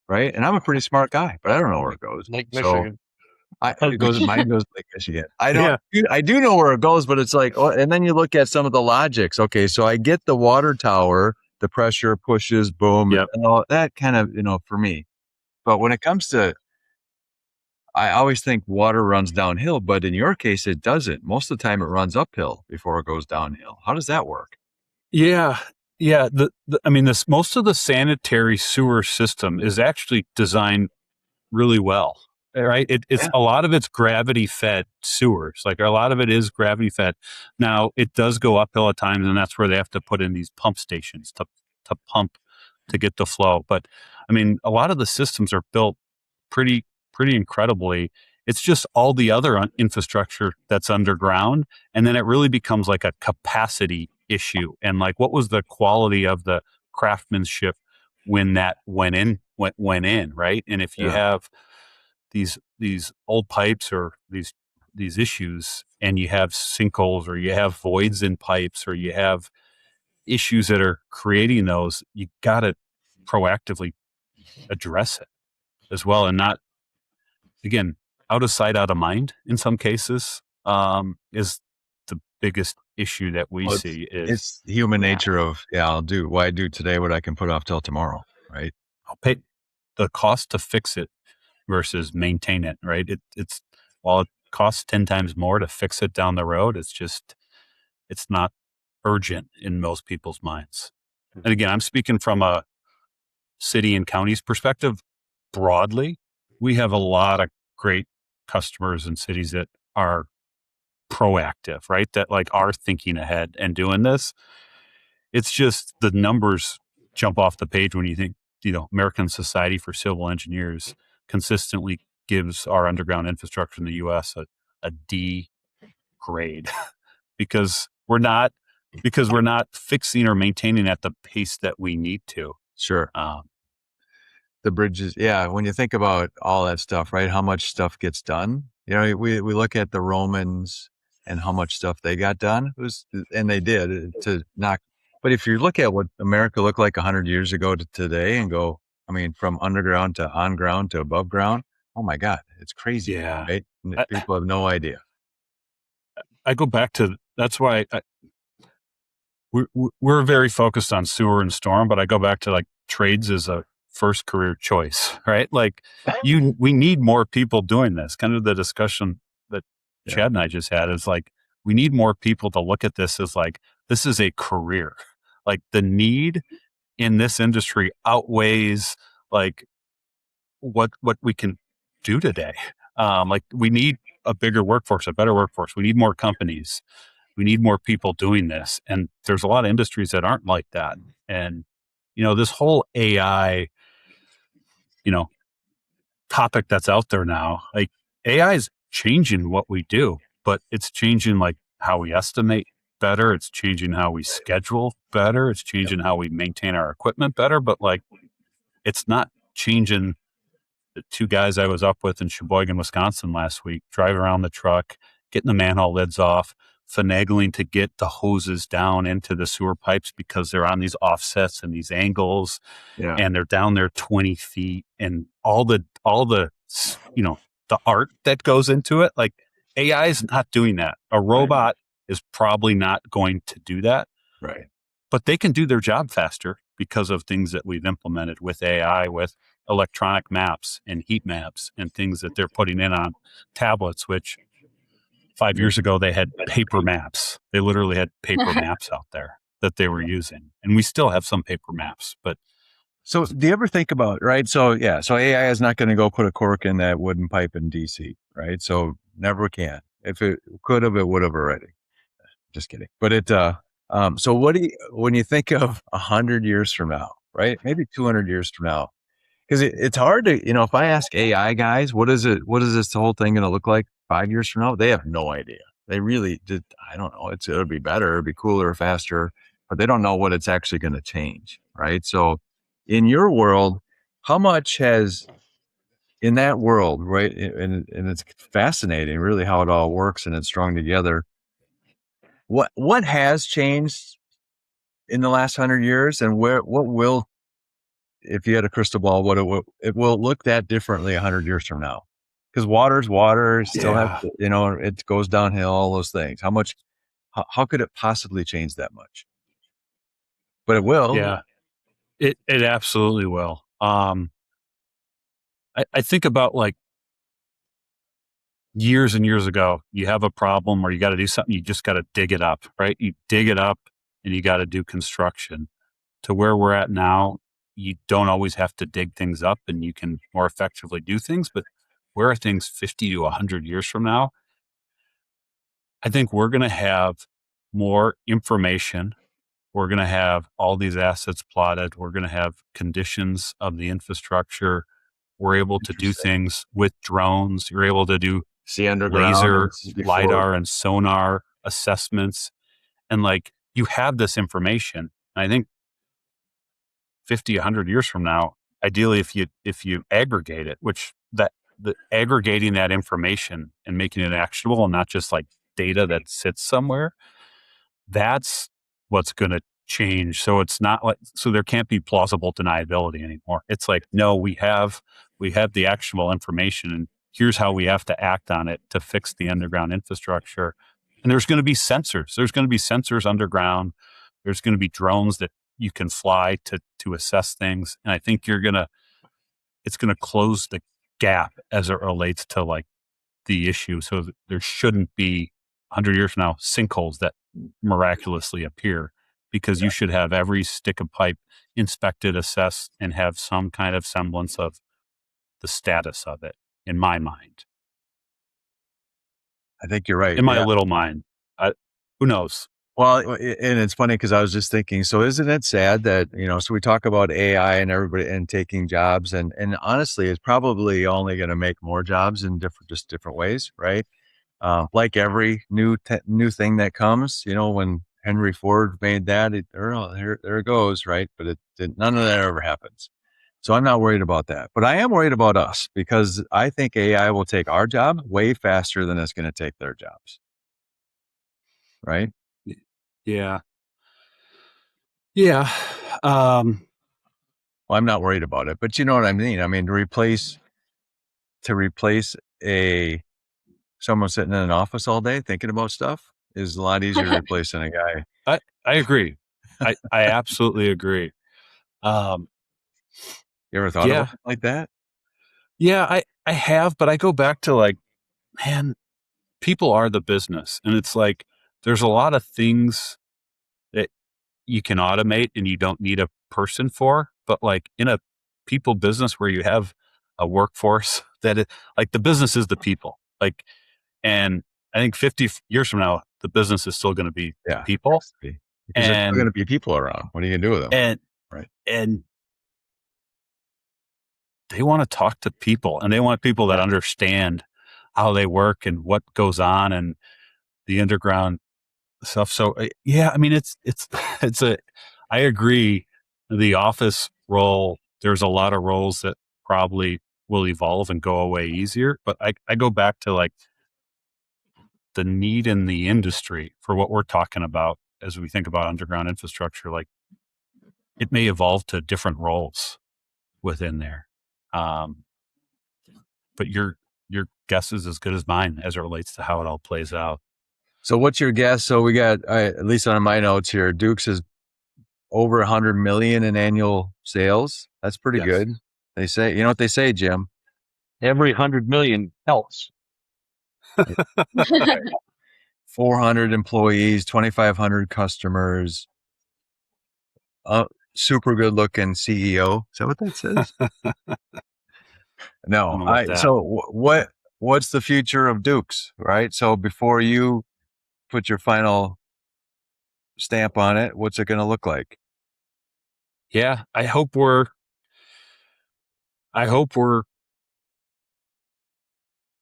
right? And I'm a pretty smart guy, but I don't know where it goes. Lake So Michigan. mine goes to Lake Michigan. I do know where it goes, but it's like, and then you look at some of the logics. Okay, so I get the water tower, the pressure pushes, boom, and all that kind of, for me. But when it comes to, I always think water runs downhill, but in your case, it doesn't. Most of the time, it runs uphill before it goes downhill. How does that work? Yeah. Most of the sanitary sewer system is actually designed really well, right? It's a lot of it's gravity fed sewers. Like a lot of it is gravity fed. Now it does go uphill at times, and that's where they have to put in these pump stations to pump to get the flow. But I mean, a lot of the systems are built pretty incredibly. It's just all the other infrastructure that's underground, and then it really becomes like a capacity issue. And like, what was the quality of the craftsmanship when that went in, right? And if you have these old pipes or these issues, and you have sinkholes or you have voids in pipes or you have issues that are creating those, you got to proactively address it as well, and not, again, out of sight, out of mind in some cases, is the biggest issue that we see. It's human nature of, I'll do what I do today, what I can put off till tomorrow, right? I'll pay the cost to fix it versus maintain it, right? It's while it costs 10 times more to fix it down the road, it's not urgent in most people's minds. And again, I'm speaking from a city and county's perspective. Broadly, we have a lot of great customers and cities that are proactive, right? That like are thinking ahead and doing this. It's just the numbers jump off the page when you think, American Society for Civil Engineers consistently gives our underground infrastructure in the U.S. a D grade because we're not fixing or maintaining at the pace that we need to. Sure. The bridges. Yeah. When you think about all that stuff, right? How much stuff gets done? We look at the Romans and how much stuff they got done. And they did to knock. But if you look at what America looked like 100 years ago to today and go, from underground to on ground to above ground, oh my God, it's crazy. Yeah. Right? People have no idea. I go back to, that's why we're very focused on sewer and storm, but I go back to like trades as a first career choice, right? Like we need more people doing this. Kind of the discussion that Chad and I just had is like, we need more people to look at this as like, this is a career. Like the need in this industry outweighs like what we can do today. Like we need a bigger workforce, a better workforce. We need more companies. We need more people doing this. And there's a lot of industries that aren't like that. And, this whole AI, topic that's out there now, like AI is changing what we do, but it's changing like how we estimate better. It's changing how we schedule better. It's changing how we maintain our equipment better, but like, it's not changing. The two guys I was up with in Sheboygan, Wisconsin last week, driving around the truck, getting the manhole lids off, finagling to get the hoses down into the sewer pipes because they're on these offsets and these angles, Yeah. and they're down there 20 feet, and all the the art that goes into it. Like, AI is not doing that. A robot is probably not going to do that, Right. but they can do their job faster because of things that we've implemented with AI, with electronic maps and heat maps and things that they're putting in on tablets, which 5 years ago they had paper maps. They literally had paper maps out there that they were using. And we still have some paper maps, but So do you ever think about, right? So AI is not going to go put a cork in that wooden pipe in DC, right? So never can. If it could have, it would have already. Just kidding. But so when you think of 100 years from now, right? Maybe 200 years from now, because it's hard to, if I ask AI guys, what is this whole thing going to look like 5 years from now? They have no idea. They really did. I don't know. It'll be better, it'll be cooler, faster, but they don't know what it's actually going to change. Right. So in your world, how much has in that world, right? And it's fascinating really how it all works and it's strung together. What has changed in the last 100 years, and what will, if you had a crystal ball, it will look that differently 100 years from now? Because water's water, still has, it goes downhill, all those things. How could it possibly change that much? But it will. yeah, it absolutely will. I think about, like, years and years ago, you have a problem or you got to do something, you just got to dig it up, right? You dig it up and you got to do construction. To where we're at now, you don't always have to dig things up and you can more effectively do things. But where are things 50 to 100 years from now? I think we're going to have more information. We're going to have all these assets plotted. We're going to have conditions of the infrastructure. We're able to do things with drones. You're able to do See underground laser, before. LiDAR, and sonar assessments. And, like, you have this information. And I think 50, 100 years from now, ideally, if you aggregate it, which the aggregating that information and making it actionable and not just like data that sits somewhere, that's what's going to change. So it's not like, so there can't be plausible deniability anymore. It's like, no, we have the actionable information, and here's how we have to act on it to fix the underground infrastructure. And there's going to be sensors. There's going to be sensors underground. There's going to be drones that you can fly to assess things. And I think it's going to close the gap as it relates to, like, the issue. So there shouldn't be 100 years from now sinkholes that miraculously appear, because you should have every stick of pipe inspected, assessed, and have some kind of semblance of the status of it, in my mind. I think you're right. In my little mind. Who knows? Well, and it's funny because I was just thinking, so isn't it sad that, so we talk about AI and everybody and taking jobs, and honestly, it's probably only going to make more jobs in different ways, right? Like every new thing that comes, when Henry Ford made that, there it goes, right? But none of that ever happens. So I'm not worried about that, but I am worried about us, because I think AI will take our job way faster than it's going to take their jobs. Right? Yeah. Yeah. Well, I'm not worried about it, but you know what I mean? I mean, to replace someone sitting in an office all day thinking about stuff is a lot easier to replace than a guy. I agree. I absolutely agree. You ever thought about something like that? Yeah, I have, but I go back to, like, man, people are the business. And it's like, there's a lot of things that you can automate and you don't need a person for. But, like, in a people business where you have a workforce like, the business is the people. Like, and I think 50 years from now, the business is still going to be people. Because there's still going to be people around. What are you going to do with them? Right. And they want to talk to people, and they want people that understand how they work and what goes on and the underground stuff. So I mean, I agree. The office role, there's a lot of roles that probably will evolve and go away easier. But I go back to, like, the need in the industry for what we're talking about as we think about underground infrastructure, like it may evolve to different roles within there. But your guess is as good as mine as it relates to how it all plays out. So what's your guess? So we got, at least on my notes here, Duke's is over 100 million in annual sales. That's pretty Yes. good. They say, you know what they say, Jim? Every 100 million helps. 400 employees, 2,500 customers, super good looking CEO. Is that what that says? No. Don't know about that. So what's the future of Duke's, right? So before you put your final stamp on it, what's it going to look like? Yeah, I hope we're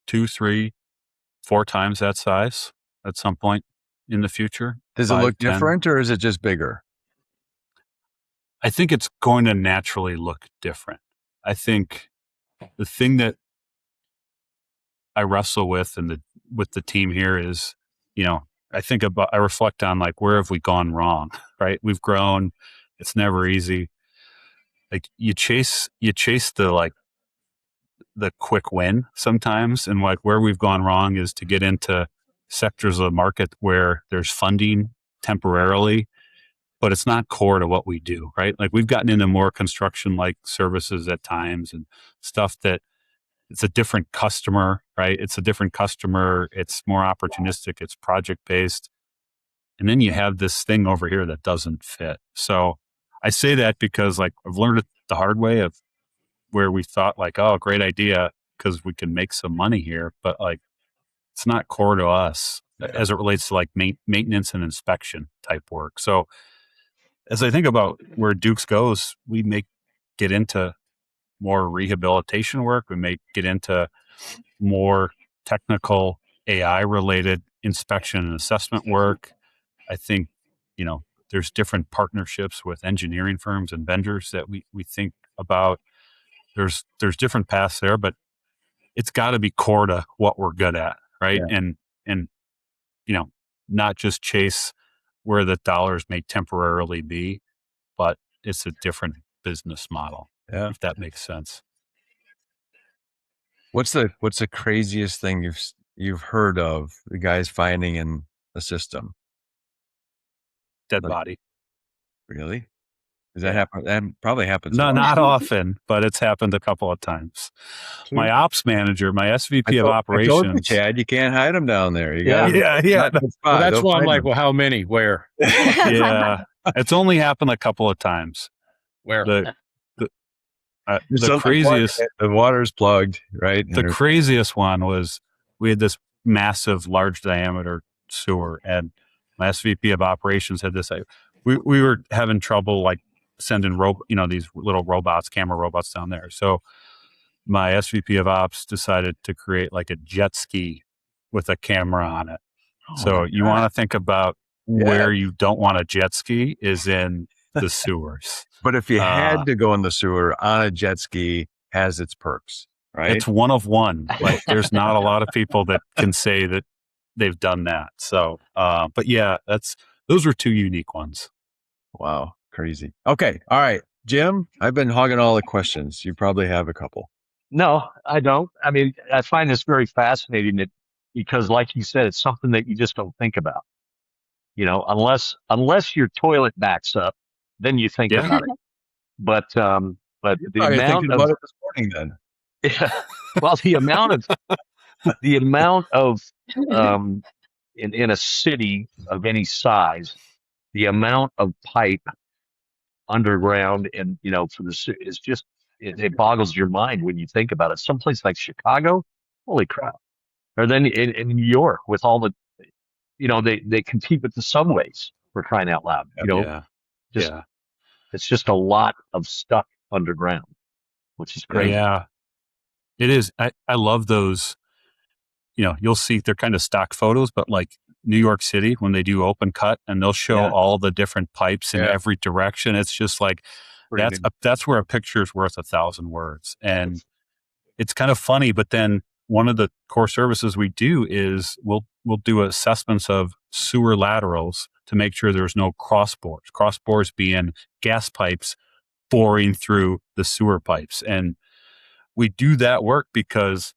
2, 3, 4 times that size at some point in the future. Does it 5, look 10. different or is it just bigger? I think it's going to naturally look different. I think the thing that I wrestle with with the team here is, I reflect on like, where have we gone wrong, right? We've grown. It's never easy. Like you chase the quick win sometimes. And like where we've gone wrong is to get into sectors of the market where there's funding temporarily, but it's not core to what we do, right? Like we've gotten into more construction like services at times and stuff that it's a different customer, right? It's a different customer. It's more opportunistic. It's project based. And then you have this thing over here that doesn't fit. So I say that because like I've learned it the hard way of where we thought like, oh, great idea because we can make some money here, but like it's not core to us as it relates to like maintenance and inspection type work. So as I think about where Duke's goes, we may get into more rehabilitation work. We may get into more technical AI related inspection and assessment work. I think, there's different partnerships with engineering firms and vendors that we think about. There's different paths there, but it's got to be core to what we're good at, right? Yeah. And not just chase where the dollars may temporarily be, but it's a different business model. Yeah. If that makes sense. What's the craziest thing you've heard of the guys finding in the system? Dead Like, body. really? Does that happen? That probably happens. No, a lot. not often, but it's happened a couple of times. My ops manager, my SVP of I told you, operations. Chad, you can't hide them down there. You Yeah. got Yeah. Well, that's why I'm like, well, how many? Where? Yeah. It's only happened a couple of times. Where? The craziest, the water's plugged, right? the craziest one was we had this massive, large diameter sewer, and my SVP of operations had this. We were having trouble like sending these little robots, camera robots down there. So my SVP of ops decided to create like a jet ski with a camera on it. So you want to think about where you don't want a jet ski is in the sewers. But if you had to go in the sewer on a jet ski, has its perks, right? It's one of one. Like there's not a lot of people that can say that they've done that. So, but yeah, those were 2 unique ones. Wow. Crazy. Okay. All right. Jim, I've been hogging all the questions. You probably have a couple. No, I don't. I mean, I find this very fascinating because like you said, it's something that you just don't think about, unless your toilet backs up, then you think about it. But the amount about it this morning then. Well, the amount of in a city of any size, the amount of pipe underground and for the is just it boggles your mind when you think about it. Someplace like Chicago, holy crap! Or then in New York with all the they compete with the subways for crying out loud. It's just a lot of stuff underground, which is crazy. Yeah, it is. I love those. You'll see they're kind of stock photos, but like New York City when they do open cut and they'll show all the different pipes in every direction. It's just like that's where a picture is worth 1,000 words, and it's kind of funny. But then one of the core services we do is we'll do assessments of sewer laterals to make sure there's no cross bores being gas pipes boring through the sewer pipes. And we do that work because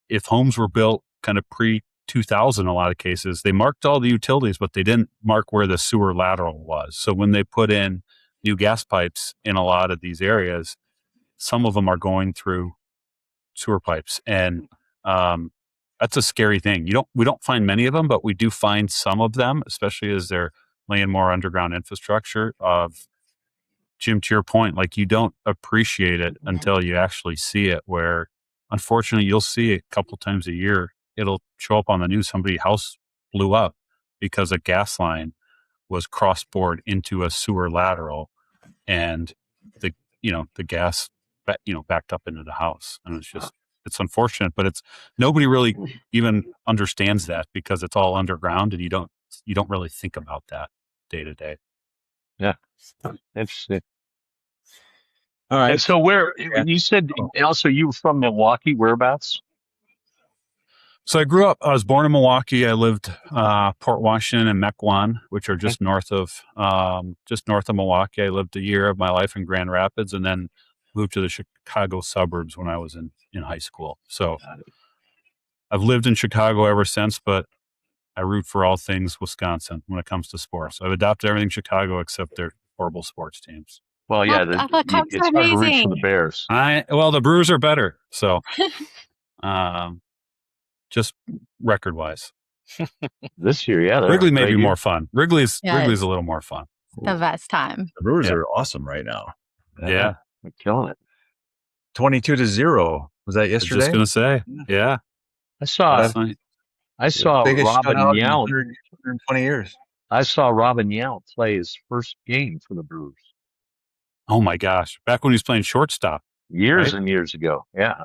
if homes were built kind of pre 2000, a lot of cases, they marked all the utilities, but they didn't mark where the sewer lateral was. So when they put in new gas pipes in a lot of these areas, some of them are going through sewer pipes. And that's a scary thing. We don't find many of them, but we do find some of them, especially as they're laying more underground infrastructure. Jim, to your point, like you don't appreciate it until you actually see it, where unfortunately you'll see it a couple times a year. It'll show up on the news. Somebody's house blew up because a gas line was cross-bored into a sewer lateral, and the gas backed up into the house. And it's unfortunate, but nobody really even understands that because it's all underground, and you don't really think about that day to day. Yeah. Interesting. All right. And so you said also you were from Milwaukee, whereabouts? So I was born in Milwaukee. I lived Port Washington and Mequon, which are just north of Milwaukee. I lived a year of my life in Grand Rapids, and then moved to the Chicago suburbs when I was in high school. So I've lived in Chicago ever since, but I root for all things Wisconsin when it comes to sports. I've adopted everything Chicago except their horrible sports teams. Well, yeah, I thought Cubs it's were hard to root for amazing. the Bears. Well, the Brewers are better. So, just record wise, This year, yeah, Wrigley may be more fun. Wrigley's a little more fun. The best time. The Brewers are awesome right now. Yeah. They're killing it. 22-0. Was that I was yesterday? just gonna say, yeah. I saw Biggest Robin shutout in Yount. 120 years. I saw Robin Yount play his first game for the Brewers Oh my gosh! Back when he was playing shortstop. years Right? and years ago. Yeah,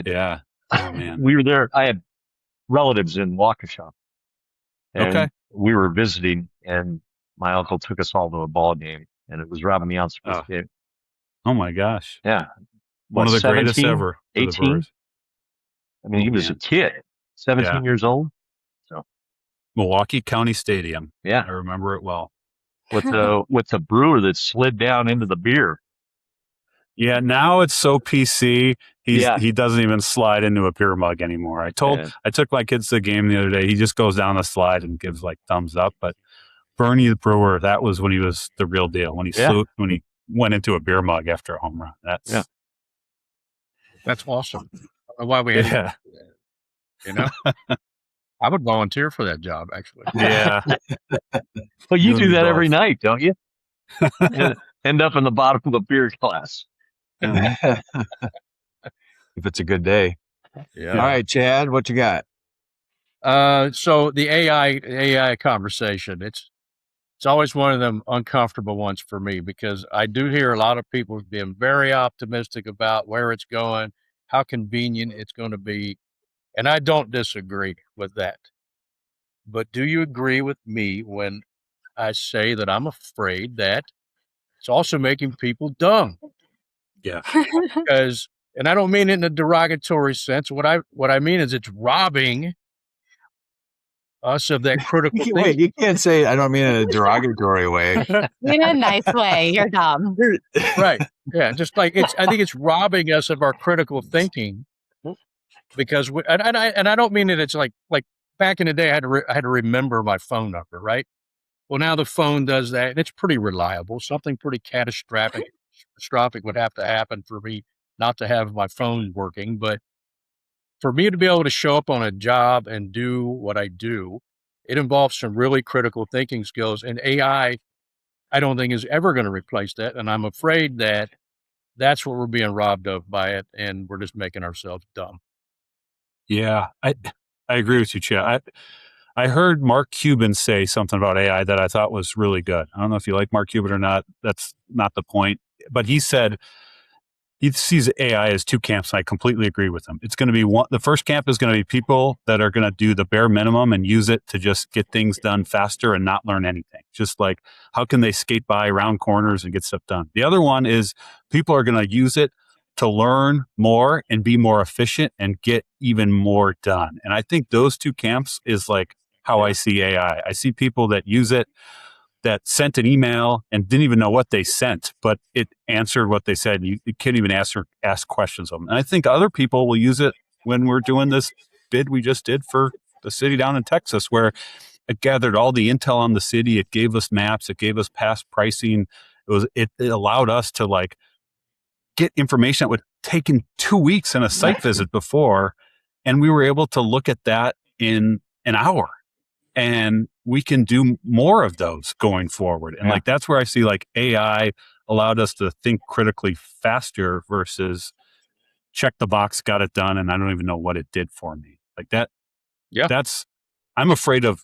Yeah. Oh man. we were there. I had relatives in Waukesha, and Okay. we were visiting, and my uncle took us all to a ball game, and it was Robin Yount's first game. Oh my gosh. Yeah, One of the greatest 17, ever. For the 18? Brewers. I mean, he was a man. kid, 17 years old. Milwaukee County Stadium. Yeah, I remember it well. with the brewer that slid down into the beer. Yeah, now it's so PC. Yeah. He doesn't even slide into a beer mug anymore. I took my kids to the game the other day. He just goes down the slide and gives like thumbs up. But Bernie the Brewer, that was when he was the real deal. When he went into a beer mug after a home run. That's awesome. I don't know why we had to do that, you know? I would volunteer for that job, actually. Yeah. Well, you You and do me that both. every night, don't you? End up in the bottom of a beer glass. If it's a good day. Yeah. All right, Chad, what you got? So the AI conversation, it's always one of them uncomfortable ones for me, because I do hear a lot of people being very optimistic about where it's going, how convenient it's going to be. And I don't disagree with that. But do you agree with me when I say that I'm afraid that it's also making people dumb? Yeah. Because, and I don't mean it in a derogatory sense. What I mean is it's robbing us of that critical Wait, thinking. you can't say I don't mean in a derogatory way. In a nice way. You're dumb. Right. Yeah. Just like I think it's robbing us of our critical thinking, because I don't mean that it's like back in the day, I had to remember my phone number, right? Well, now the phone does that, and it's pretty reliable. Something pretty catastrophic would have to happen for me not to have my phone working. But for me to be able to show up on a job and do what I do, it involves some really critical thinking skills. And AI, I don't think is ever going to replace that. And I'm afraid that that's what we're being robbed of by it, and we're just making ourselves dumb. Yeah. I agree with you, Chad. I heard Mark Cuban say something about AI that I thought was really good. I don't know if you like Mark Cuban or not. That's not the point. But he said he sees AI as two camps, and I completely agree with him. It's going to be the first camp is going to be people that are going to do the bare minimum and use it to just get things done faster and not learn anything. Just like, how can they skate by around corners and get stuff done? The other one is people are going to use it to learn more and be more efficient and get even more done. And I think those two camps is like how I see AI. I see people that use it, that sent an email and didn't even know what they sent, but it answered what they said. You can't even ask questions of them. And I think other people will use it when we're doing this bid we just did for the city down in Texas, where it gathered all the intel on the city. It gave us maps. It gave us past pricing. It allowed us to like get information that would taken 2 weeks in a site visit before. And we were able to look at that in an hour. And we can do more of those going forward. And like, that's where I see like AI allowed us to think critically faster versus check the box, got it done. And I don't even know what it did for me. Like that. Yeah. I'm afraid of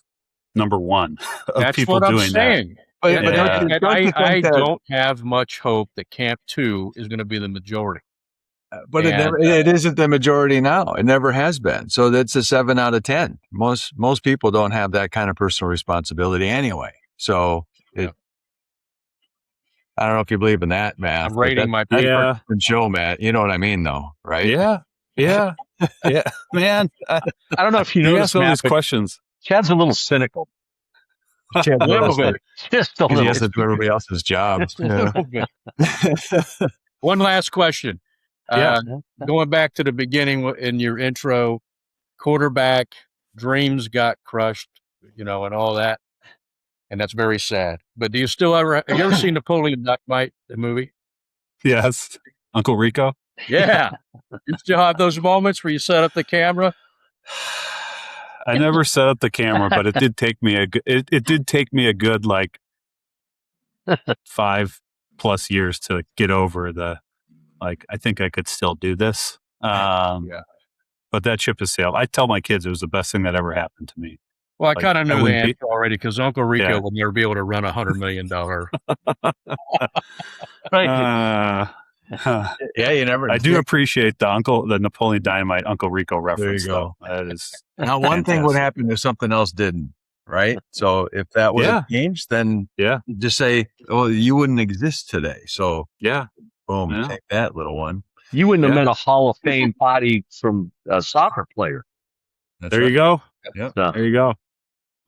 number one of That's people what I'm doing saying. that. But Yeah. I don't have much hope that Camp 2 is going to be the majority. But it isn't the majority now. It never has been. So that's a 7 out of 10. Most people don't have that kind of personal responsibility anyway. So I don't know if you believe in that, Matt. I'm rating my that's Yeah. a show, Matt. You know what I mean, though, right? Yeah. Yeah. Yeah. Man, I don't know if you you noticed, ask all Matt, these but questions. Chad's a little cynical. Chad's A little bit. Just a Because he little has to do everybody else's job. Just a little bit. One last question. Yeah. Going back to the beginning in your intro, quarterback dreams got crushed, and all that. And that's very sad. But have you ever seen Napoleon Dynamite, the movie? Yes. Uncle Rico. Yeah. You still have those moments where you set up the camera? I never set up the camera, but it did take me it did take me a good like 5+ years to get over I think I could still do this. But that ship has sailed. I tell my kids it was the best thing that ever happened to me. Well, I kind of knew the wouldn't answer already because Uncle Rico will never be able to run $100 million. You never. I do appreciate the Napoleon Dynamite Uncle Rico reference. There you go. Though. That is Now, one thing would happen if something else didn't, right? So if that would have changed, then just say, "Oh, you wouldn't exist today." So boom, take that, little one. You wouldn't have met a Hall of Fame body from a soccer player. There you go. Yep. So, there you go.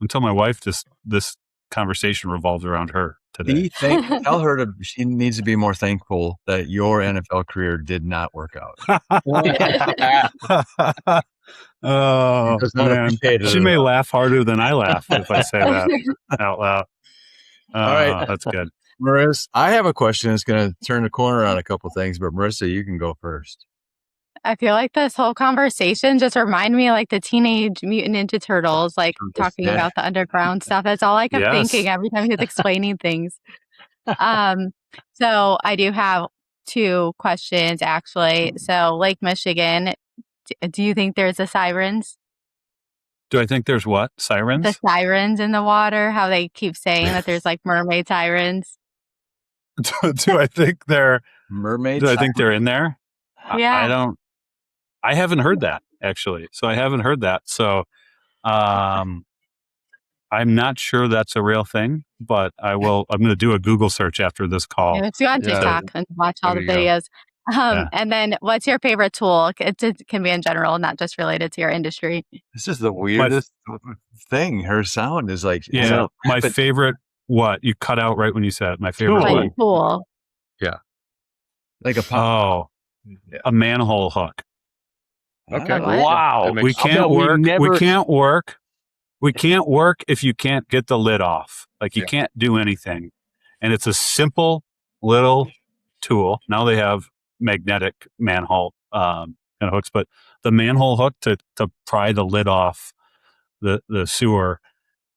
Until my wife, this conversation revolves around her today. Tell her she needs to be more thankful that your NFL career did not work out. Oh, man. She may laugh harder than I laugh if I say that out loud. All right. That's good. Marissa, I have a question that's going to turn the corner on a couple things, but Marissa, you can go first. I feel like this whole conversation just reminded me like the Teenage Mutant Ninja Turtles, like talking about the underground stuff. That's all I kept thinking every time he was explaining things. So I do have 2 questions, actually. So Lake Michigan, do you think there's the sirens? Do I think there's what? Sirens? The sirens in the water, how they keep saying that there's like mermaid sirens. Do I think they're mermaids? Do I think they're in there? Yeah. I haven't heard that, actually. So I haven't heard that. So I'm not sure that's a real thing, but I'm going to do a Google search after this call. Let's go on TikTok and watch all the videos. And then what's your favorite tool? It can be in general, not just related to your industry. This is the weirdest thing. Her sound is like... my favorite, what? You cut out right when you said it. My favorite tool. Yeah. Like a pop. A manhole hook. Okay. Wow. We can't work. We can't work. We can't work if you can't get the lid off. Like you can't do anything. And it's a simple little tool. Now they have magnetic manhole kind of hooks, but the manhole hook to pry the lid off the sewer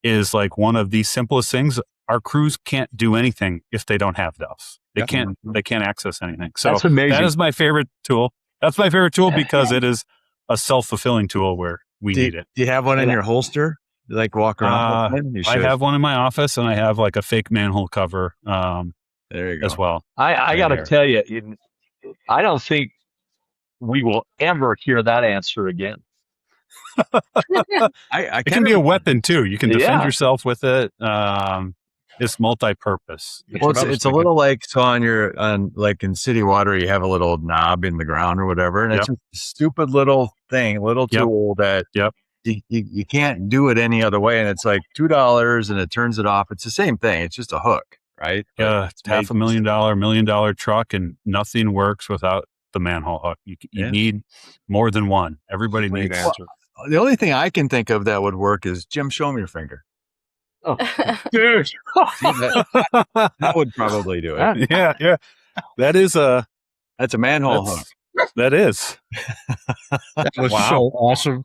is like one of the simplest things. Our crews can't do anything if they don't have those. They can't access anything. So that's amazing. That is my favorite tool. That's my favorite tool because it is a self-fulfilling tool where we need it. Do you have one in your holster? You like walk around with it? I have one in my office and I have like a fake manhole cover there you go. as well. I got to tell you, I don't think we will ever hear that answer again. It can be a weapon too. You can defend yourself with it. It's multi-purpose. Well, it's a little like like in city water, you have a little knob in the ground or whatever, and it's just a stupid little thing, little tool that you can't do it any other way, and it's like $2 and it turns it off. It's the same thing. It's just a hook, right? Yeah, it's $500,000, $1 million truck, and nothing works without the manhole hook. You need more than one. Everybody needs. The only thing I can think of that would work is, Jim, show me your finger. Oh, dude, that would probably do it. Yeah. That's a manhole hook. That is. That was so awesome.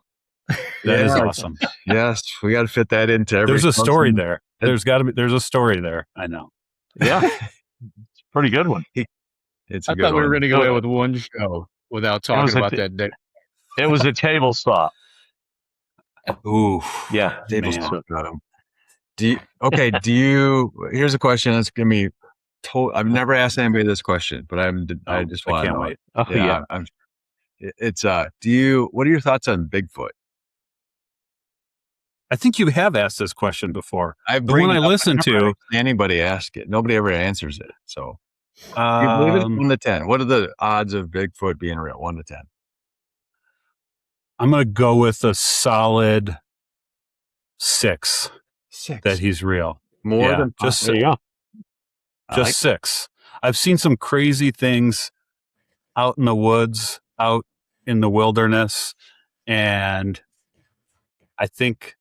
That is awesome. Yes, we got to fit that into every. There's a story there. There's a story there. I know. Yeah, it's a pretty good one. I thought we were going to go away with one show without talking about that day. It was a table stop. Ooh, yeah, table stop. Got him. Here's a question that's going to be I've never asked anybody this question, but I just want to know. Wait. Oh, yeah. What are your thoughts on Bigfoot? I think you have asked this question before. The one I listened to, anybody ask it. Nobody ever answers it. So, you believe it? 1 to 10. What are the odds of Bigfoot being real? 1 to 10. I'm going to go with a solid 6. 6. That he's real. More than just there you go. Just 6. I've seen some crazy things out in the woods, out in the wilderness, and I think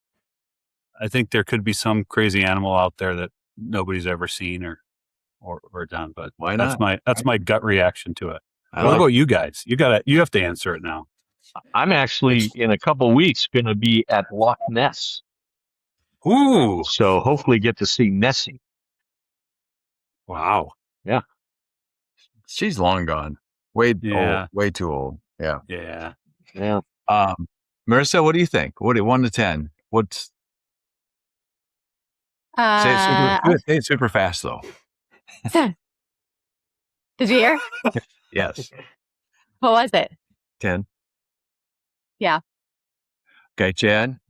there could be some crazy animal out there that nobody's ever seen or done. But why not? That's my gut reaction to it. What about you guys? You have to answer it now. I'm actually in a couple of weeks going to be at Loch Ness. Ooh! So hopefully get to see Nessie. Wow! Yeah, she's long gone. Way too old. Yeah. Marissa, what do you think? 1 to 10? What's say it super fast though. Did you hear? Yes. What was it? 10. Yeah. Okay, Chad.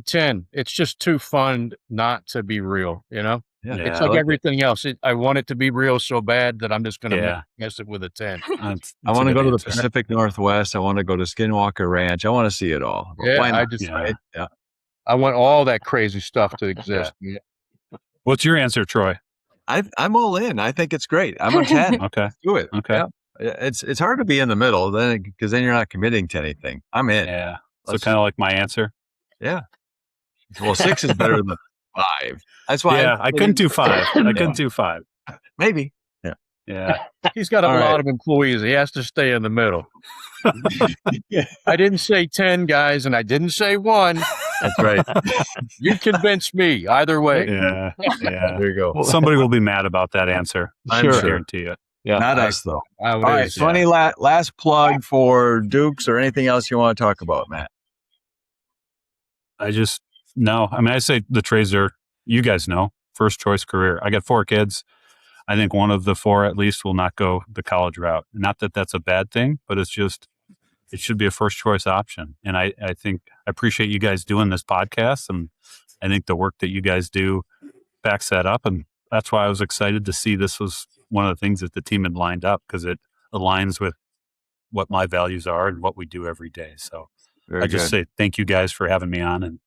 10. It's just too fun not to be real, you know? Yeah. It's like everything else. I want it to be real so bad that I'm just going to guess it with a 10. I want to go to the Pacific Northwest. I want to go to Skinwalker Ranch. I want to see it all. Yeah, why not? I want all that crazy stuff to exist. Yeah. What's your answer, Troy? I'm all in. I think it's great. I'm a 10. Okay. Let's do it. Okay. Yeah. It's hard to be in the middle because then you're not committing to anything. I'm in. Yeah. So kind of like my answer. Yeah. Well, 6 is better than 5. That's why. Yeah, I couldn't do 5. I couldn't do 5. Maybe. Yeah. He's got a lot of employees. He has to stay in the middle. I didn't say 10, guys, and I didn't say 1. That's right. You convinced me either way. Yeah. There you go. Somebody will be mad about that answer. I'm sure. I guarantee you. Yeah. Not us, though. All right. Funny last plug for Dukes or anything else you want to talk about, Matt. I say the trades are, you guys know, first choice career. I got 4 kids. I think one of the 4 at least will not go the college route. Not that that's a bad thing, but it's just, it should be a first choice option. And I think I appreciate you guys doing this podcast. And I think the work that you guys do backs that up. And that's why I was excited to see this was one of the things that the team had lined up, because it aligns with what my values are and what we do every day. So just say thank you guys for having me on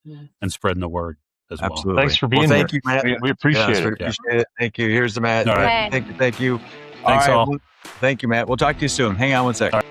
and spreading the word as well. Absolutely. Thanks for being here. Thank you, Matt. We appreciate it. Appreciate it. Thank you. Here's the Matt. All right. Thank you. Thanks all. Thank you, Matt. We'll talk to you soon. Hang on one second.